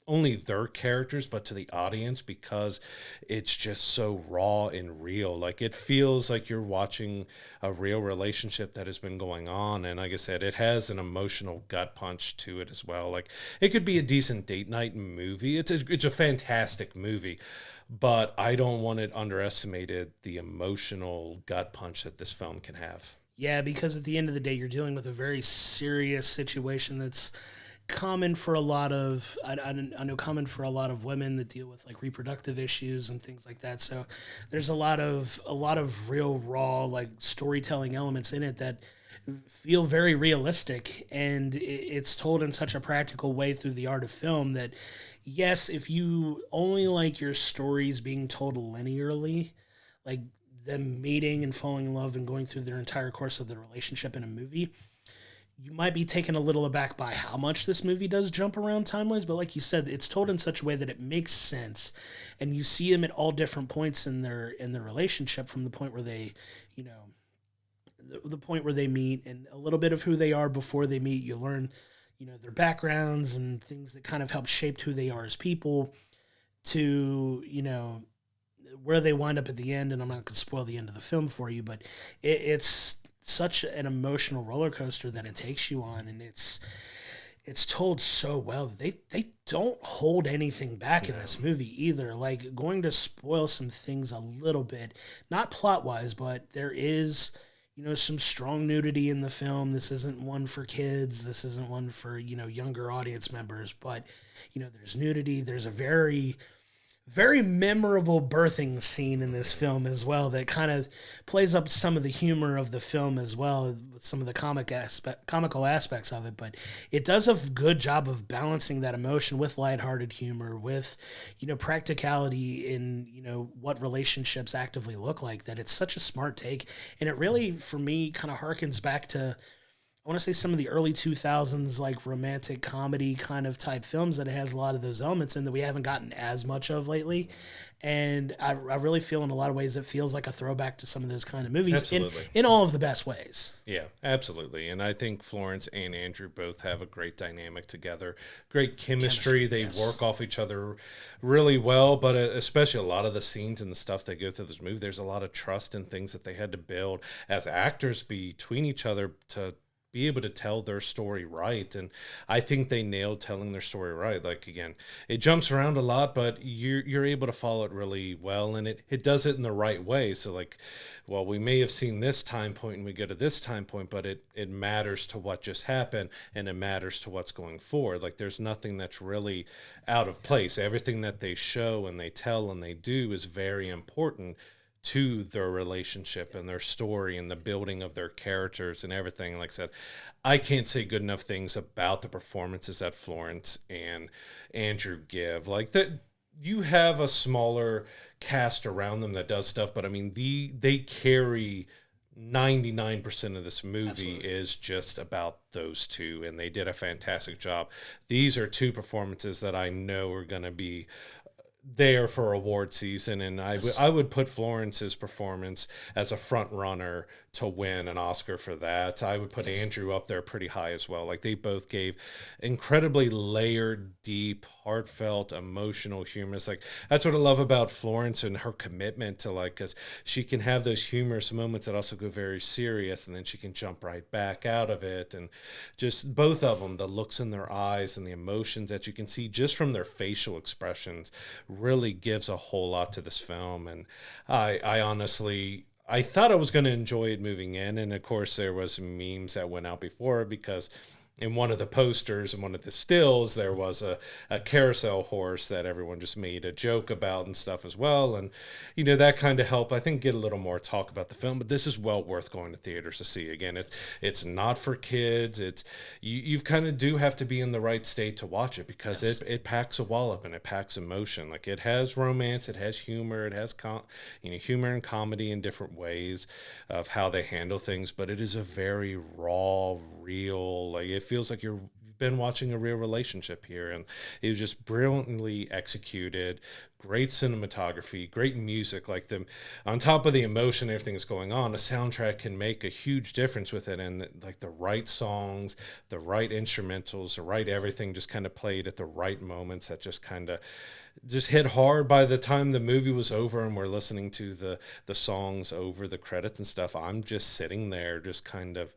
only their characters but to the audience, because it's just so raw and real. Like, it feels like you're watching a real relationship that has been going on. And like I said, it has an emotional gut punch to it as well. Like, it could be a decent date night movie. It's a fantastic movie, but I don't want it underestimated, the emotional gut punch that this film can have. Yeah, because at the end of the day, you're dealing with a very serious situation that's common for a lot of I know common for a lot of women that deal with like reproductive issues and things like that. So there's a lot of real raw like storytelling elements in it that feel very realistic, and it's told in such a practical way through the art of film that yes, if you only like your stories being told linearly, like them meeting and falling in love and going through their entire course of the relationship in a movie, you might be taken a little aback by how much this movie does jump around time-wise. But like you said, it's told in such a way that it makes sense, and you see them at all different points in their relationship, from the point where they, you know, the point where they meet, and a little bit of who they are before they meet. You learn, you know, their backgrounds and things that kind of help shape who they are as people, to, you know, where they wind up at the end. And I'm not going to spoil the end of the film for you, but it's such an emotional roller coaster that it takes you on, and it's told so well. They don't hold anything back in this movie either. Like, going to spoil some things a little bit, not plot wise, but there is, you know, some strong nudity in the film. This isn't one for kids. This isn't one for, you know, younger audience members, but, you know, there's nudity. There's a very memorable birthing scene in this film as well that kind of plays up some of the humor of the film as well, with some of the comical aspects of it. But it does a good job of balancing that emotion with lighthearted humor, with, you know, practicality in, you know, what relationships actively look like. That it's such a smart take, and it really, for me, kind of harkens back to, I want to say, some of the early 2000s, like romantic comedy kind of type films, that it has a lot of those elements in that we haven't gotten as much of lately. And I really feel in a lot of ways it feels like a throwback to some of those kind of movies in all of the best ways. Yeah, absolutely. And I think Florence and Andrew both have a great dynamic together, great chemistry. They Yes. work off each other really well, but especially a lot of the scenes and the stuff they go through this movie, there's a lot of trust and things that they had to build as actors between each other to be able to tell their story right. And I think they nailed telling their story right. Like, again, it jumps around a lot, but you're able to follow it really well, and it does it in the right way. So, like, well, we may have seen this time point and we go to this time point, but it matters to what just happened, and it matters to what's going forward. Like, there's nothing that's really out of place. Everything that they show and they tell and they do is very important to their relationship and their story and the building of their characters and everything. Like I said, I can't say good enough things about the performances that Florence and Andrew give. Like, that, you have a smaller cast around them that does stuff, but I mean, they carry 99% of this movie. Absolutely. Is just about those two, and they did a fantastic job. These are two performances that I know are going to be there for award season, and Yes. I would put Florence's performance as a front runner to win an Oscar for that. I would put Yes. Andrew up there pretty high as well. Like, they both gave incredibly layered, deep, heartfelt, emotional humor. It's like, that's what I love about Florence and her commitment to, like, because she can have those humorous moments that also go very serious, and then she can jump right back out of it. And just both of them, the looks in their eyes and the emotions that you can see just from their facial expressions, really gives a whole lot to this film. And I honestly, I thought I was going to enjoy it moving in, and of course there was memes that went out before, because in one of the posters and one of the stills there was a carousel horse that everyone just made a joke about and stuff as well. And that kind of helped, I think, get a little more talk about the film. But this is well worth going to theaters to see. Again, it's not for kids. It's you've kind of do have to be in the right state to watch it, because Yes. it packs a wallop and it packs emotion. Like, it has romance, it has humor, it has humor and comedy in different ways of how they handle things, but it is a very raw, real, like, it feels like you've you've been watching a real relationship here. And it was just brilliantly executed, great cinematography, great music. Like the on top of the emotion, everything that's going on, a soundtrack can make a huge difference with it. And like the right songs, the right instrumentals, the right everything just kind of played at the right moments that just kind of just hit hard. By the time the movie was over and we're listening to the songs over the credits and stuff, I'm just sitting there just kind of,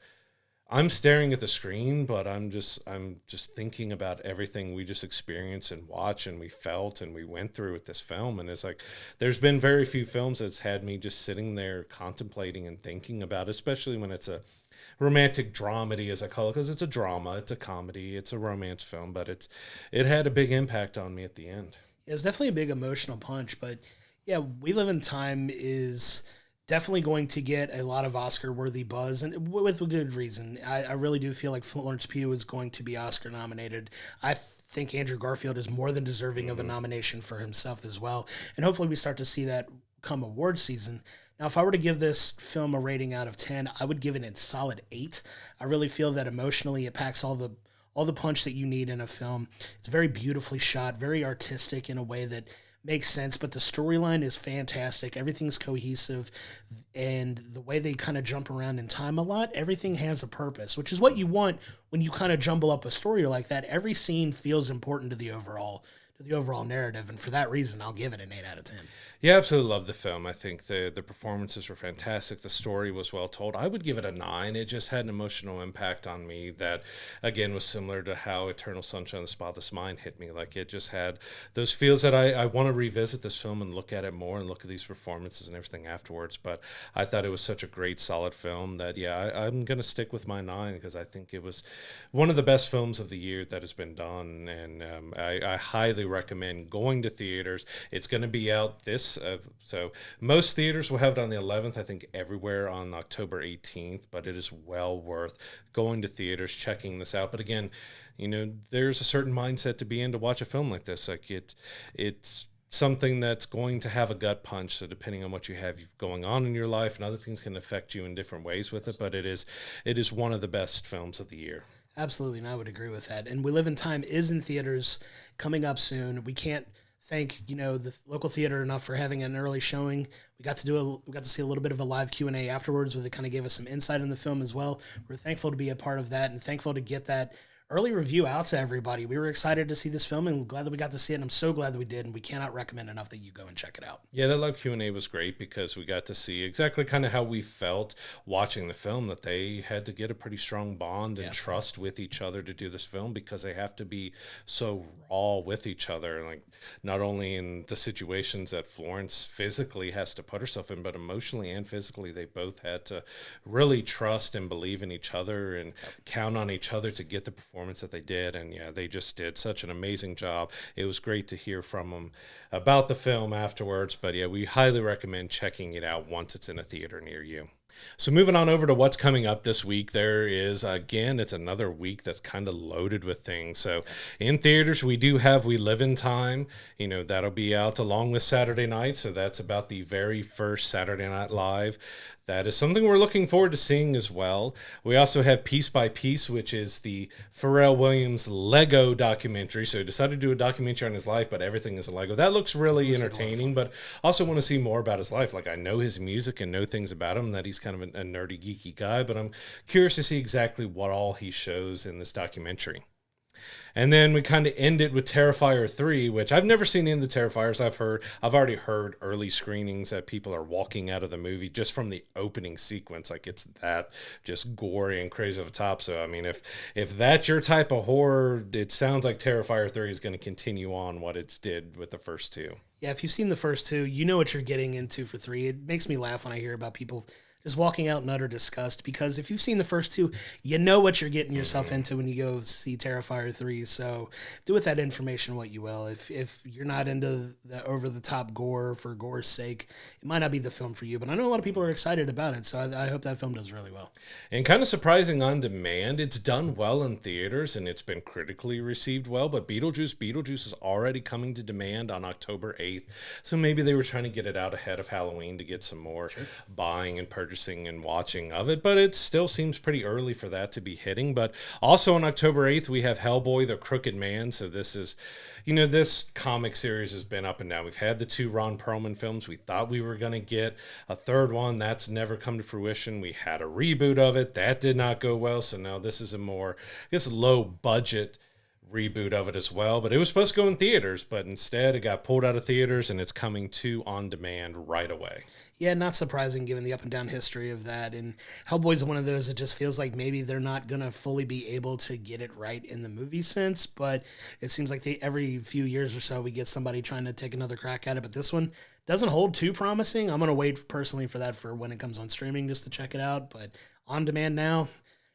I'm staring at the screen, but I'm just thinking about everything we just experienced and watched and we felt and we went through with this film. And it's like there's been very few films that's had me just sitting there contemplating and thinking about, especially when it's a romantic dramedy, as I call it, because it's a drama, it's a comedy, it's a romance film, but it had a big impact on me at the end. It's definitely a big emotional punch, but yeah, We Live in Time is definitely going to get a lot of Oscar-worthy buzz, and with a good reason. I really do feel like Florence Pugh is going to be Oscar nominated. I think Andrew Garfield is more than deserving of a nomination for himself as well, and hopefully we start to see that come award season. Now, if I were to give this film a rating out of 10, I would give it a solid 8. I really feel that emotionally it packs all the punch that you need in a film. It's very beautifully shot, very artistic in a way that makes sense, but the storyline is fantastic. Everything's cohesive, and the way they kind of jump around in time a lot, everything has a purpose, which is what you want when you kind of jumble up a story like that. Every scene feels important to the overall narrative, and for that reason, I'll give it an 8 out of 10. Yeah, I absolutely love the film. I think the performances were fantastic. The story was well told. I would give it a 9. It just had an emotional impact on me that, again, was similar to how Eternal Sunshine of the Spotless Mind hit me. Like, it just had those feels that I want to revisit this film and look at it more and look at these performances and everything afterwards. But I thought it was such a great, solid film that, yeah, I'm going to stick with my 9 because I think it was one of the best films of the year that has been done. And I highly recommend going to theaters. It's going to be out so most theaters will have it on the 11th. I think everywhere on October 18th, but it is well worth going to theaters, checking this out. But again, there's a certain mindset to be in to watch a film like this. Like it's something that's going to have a gut punch. So depending on what you have going on in your life and other things can affect you in different ways with it. But it is one of the best films of the year. Absolutely, and I would agree with that. And We Live in Time is in theaters coming up soon. We can't thank the local theater enough for having an early showing. We got to see a little bit of a live Q&A afterwards where they kind of gave us some insight in the film as well. We're thankful to be a part of that and thankful to get that early review out to everybody. We were excited to see this film and glad that we got to see it, and I'm so glad that we did, and we cannot recommend enough that you go and check it out. Yeah, that live Q&A was great because we got to see exactly kind of how we felt watching the film, that they had to get a pretty strong bond and trust with each other to do this film because they have to be so raw with each other, like not only in the situations that Florence physically has to put herself in, but emotionally and physically they both had to really trust and believe in each other and count on each other to get the performance that they did. And yeah, they just did such an amazing job. It was great to hear from them about the film afterwards, but yeah, we highly recommend checking it out once it's in a theater near you. So moving on over to what's coming up this week, there is, again, it's another week that's kind of loaded with things. So in theaters, we do have We Live in Time. That'll be out along with Saturday Night. So that's about the very first Saturday Night Live. That is something we're looking forward to seeing as well. We also have Piece by Piece, which is the Pharrell Williams Lego documentary. So he decided to do a documentary on his life, but everything is a Lego. That looks really entertaining, but also want to see more about his life. Like, I know his music and know things about him, that he's kind of a nerdy, geeky guy, but I'm curious to see exactly what all he shows in this documentary. And then we kind of end it with Terrifier 3, which I've never seen in the Terrifiers. I've already heard early screenings that people are walking out of the movie just from the opening sequence. Like, it's that just gory and crazy over the top. So, I mean, if that's your type of horror, it sounds like Terrifier 3 is going to continue on what it's did with the first two. Yeah, if you've seen the first two, you know what you're getting into for 3. It makes me laugh when I hear about people just walking out in utter disgust, because if you've seen the first 2, you know what you're getting yourself into when you go see Terrifier 3. So do with that information what you will. If you're not into the over-the-top gore for gore's sake, it might not be the film for you. But I know a lot of people are excited about it, so I hope that film does really well. And kind of surprising on demand, it's done well in theaters, and it's been critically received well. But Beetlejuice is already coming to demand on October 8th. So maybe they were trying to get it out ahead of Halloween to get some more buying and purchasing purchasing and watching of it, but it still seems pretty early for that to be hitting. But also on October 8th, we have Hellboy, The Crooked Man. So this is, this comic series has been up and down. We've had the 2 Ron Perlman films. We thought we were going to get a third one. That's never come to fruition. We had a reboot of it. That did not go well. So now this is a more, low budget reboot of it as well, but it was supposed to go in theaters, but instead it got pulled out of theaters and it's coming to on demand right away. Yeah, not surprising given the up and down history of that. And Hellboy's one of those that just feels like maybe they're not going to fully be able to get it right in the movie sense, but it seems like every few years or so we get somebody trying to take another crack at it, but this one doesn't hold too promising. I'm going to wait personally for that for when it comes on streaming just to check it out, but on demand now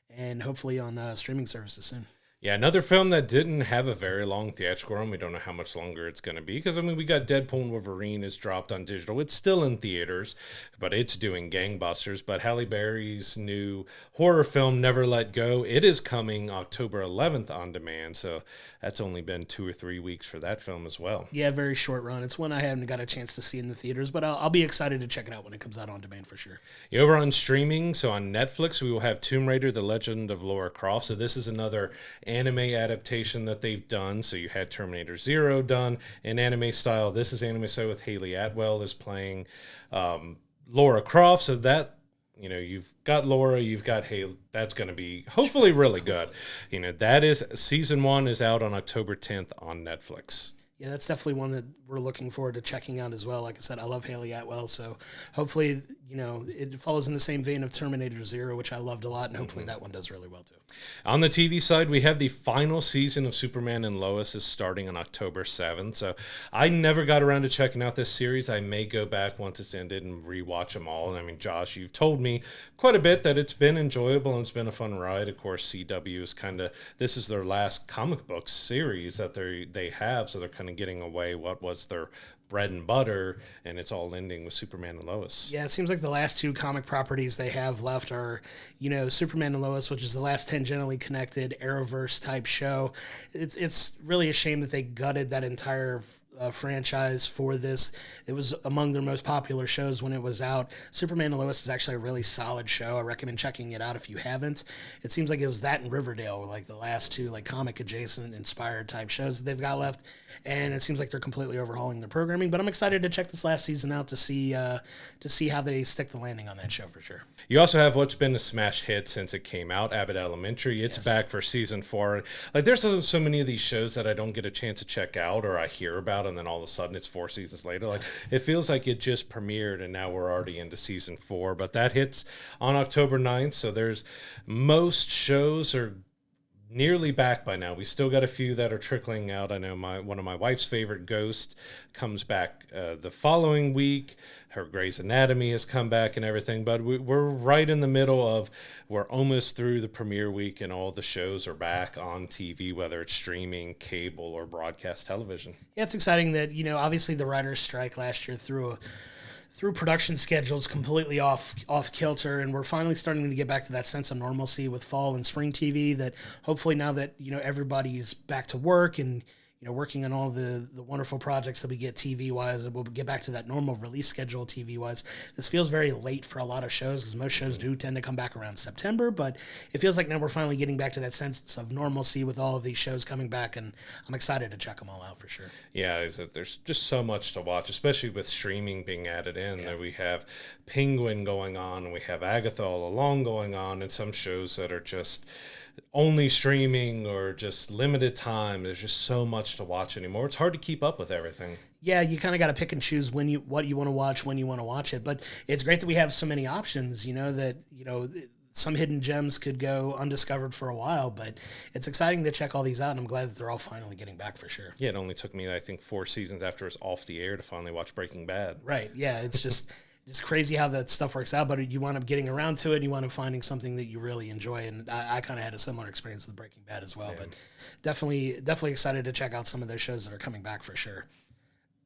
and hopefully on streaming services soon. Yeah, another film that didn't have a very long theatrical run. We don't know how much longer it's going to be because, we got Deadpool and Wolverine is dropped on digital. It's still in theaters, but it's doing gangbusters. But Halle Berry's new horror film, Never Let Go, it is coming October 11th on demand. So that's only been 2 or 3 weeks for that film as well. Yeah, very short run. It's one I haven't got a chance to see in the theaters, but I'll be excited to check it out when it comes out on demand for sure. Yeah, over on streaming, so on Netflix, we will have Tomb Raider, The Legend of Lara Croft. So this is another anime adaptation that they've done. So you had Terminator Zero done in anime style. This is anime style with Haley Atwell is playing Lara Croft. So that, you've got Laura, you've got Haley. That's going to be hopefully really good. That is season 1 is out on October 10th on Netflix. Yeah, that's definitely one that we're looking forward to checking out as well. Like I said, I love Haley Atwell, so hopefully, it follows in the same vein of Terminator Zero, which I loved a lot, and hopefully that one does really well too. On the TV side, we have the final season of Superman and Lois is starting on October 7th. So I never got around to checking out this series. I may go back once it's ended and rewatch them all. And Josh, you've told me quite a bit that it's been enjoyable and it's been a fun ride. Of course, CW is this is their last comic book series that they have, so they're kind of getting away what was their bread and butter, and it's all ending with Superman and Lois. Yeah, it seems like the last 2 comic properties they have left are, Superman and Lois, which is the last tangentially connected Arrowverse type show. It's really a shame that they gutted that entire franchise for this. It was among their most popular shows when it was out. Superman and Lois is actually a really solid show. I recommend checking it out if you haven't. It seems like it was that and Riverdale, like the last 2 comic adjacent inspired type shows that they've got left, and it seems like they're completely overhauling their programming. But I'm excited to check this last season out to see how they stick the landing on that show for sure. You also have what's been a smash hit since it came out, Abbott Elementary. It's back for season 4. There's so many of these shows that I don't get a chance to check out or I hear about, and then all of a sudden it's 4 seasons later. It feels like it just premiered and now we're already into season 4. But that hits on October 9th, so there's most shows are nearly back by now. We still got a few that are trickling out. I know one of my wife's favorite, Ghost, comes back the following week. Her Grey's Anatomy has come back and everything, but we're right in the middle of, we're almost through the premiere week and all the shows are back on TV, whether it's streaming, cable, or broadcast television. Yeah, it's exciting that, obviously the writer's strike last year through production schedules completely off kilter, and we're finally starting to get back to that sense of normalcy with fall and spring TV, that hopefully now that everybody's back to work and working on all the wonderful projects that we get TV-wise, we'll get back to that normal release schedule TV-wise. This feels very late for a lot of shows because most shows do tend to come back around September, but it feels like now we're finally getting back to that sense of normalcy with all of these shows coming back, and I'm excited to check them all out for sure. Yeah, there's just so much to watch, especially with streaming being added in. Yeah. We have Penguin going on, and we have Agatha All Along going on, and some shows that are just only streaming or just limited time. There's just so much to watch anymore. It's hard to keep up with everything. Yeah, you kind of got to pick and choose what you want to watch, when you want to watch it. But it's great that we have so many options, some hidden gems could go undiscovered for a while, but it's exciting to check all these out, and I'm glad that they're all finally getting back for sure. Yeah, it only took me, I think, 4 seasons after it was off the air to finally watch Breaking Bad. Right, yeah, it's just it's crazy how that stuff works out, but you wind up getting around to it, and you wind up finding something that you really enjoy, and I kind of had a similar experience with Breaking Bad as well, but definitely excited to check out some of those shows that are coming back for sure.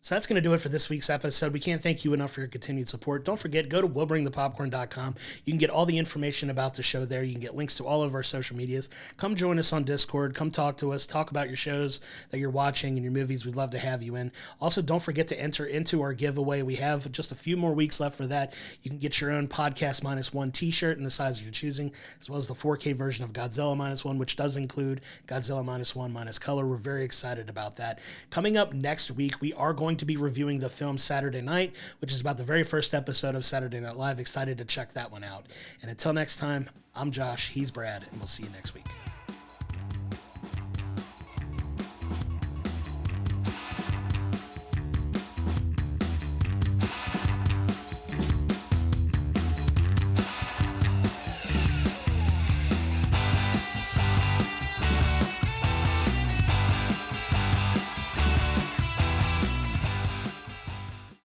So that's going to do it for this week's episode. We can't thank you enough for your continued support. Don't forget, go to willbringthepopcorn.com. You can get all the information about the show there. You can get links to all of our social medias. Come join us on Discord. Come talk to us. Talk about your shows that you're watching and your movies. We'd love to have you in. Also, don't forget to enter into our giveaway. We have just a few more weeks left for that. You can get your own Podcast Minus One t-shirt in the size you're choosing, as well as the 4K version of Godzilla Minus One, which does include Godzilla Minus One minus color. We're very excited about that. Coming up next week, we are going to be reviewing the film Saturday Night, which is about the very first episode of Saturday Night Live. Excited to check that one out. And until next time, I'm Josh, he's Brad, and we'll see you next week.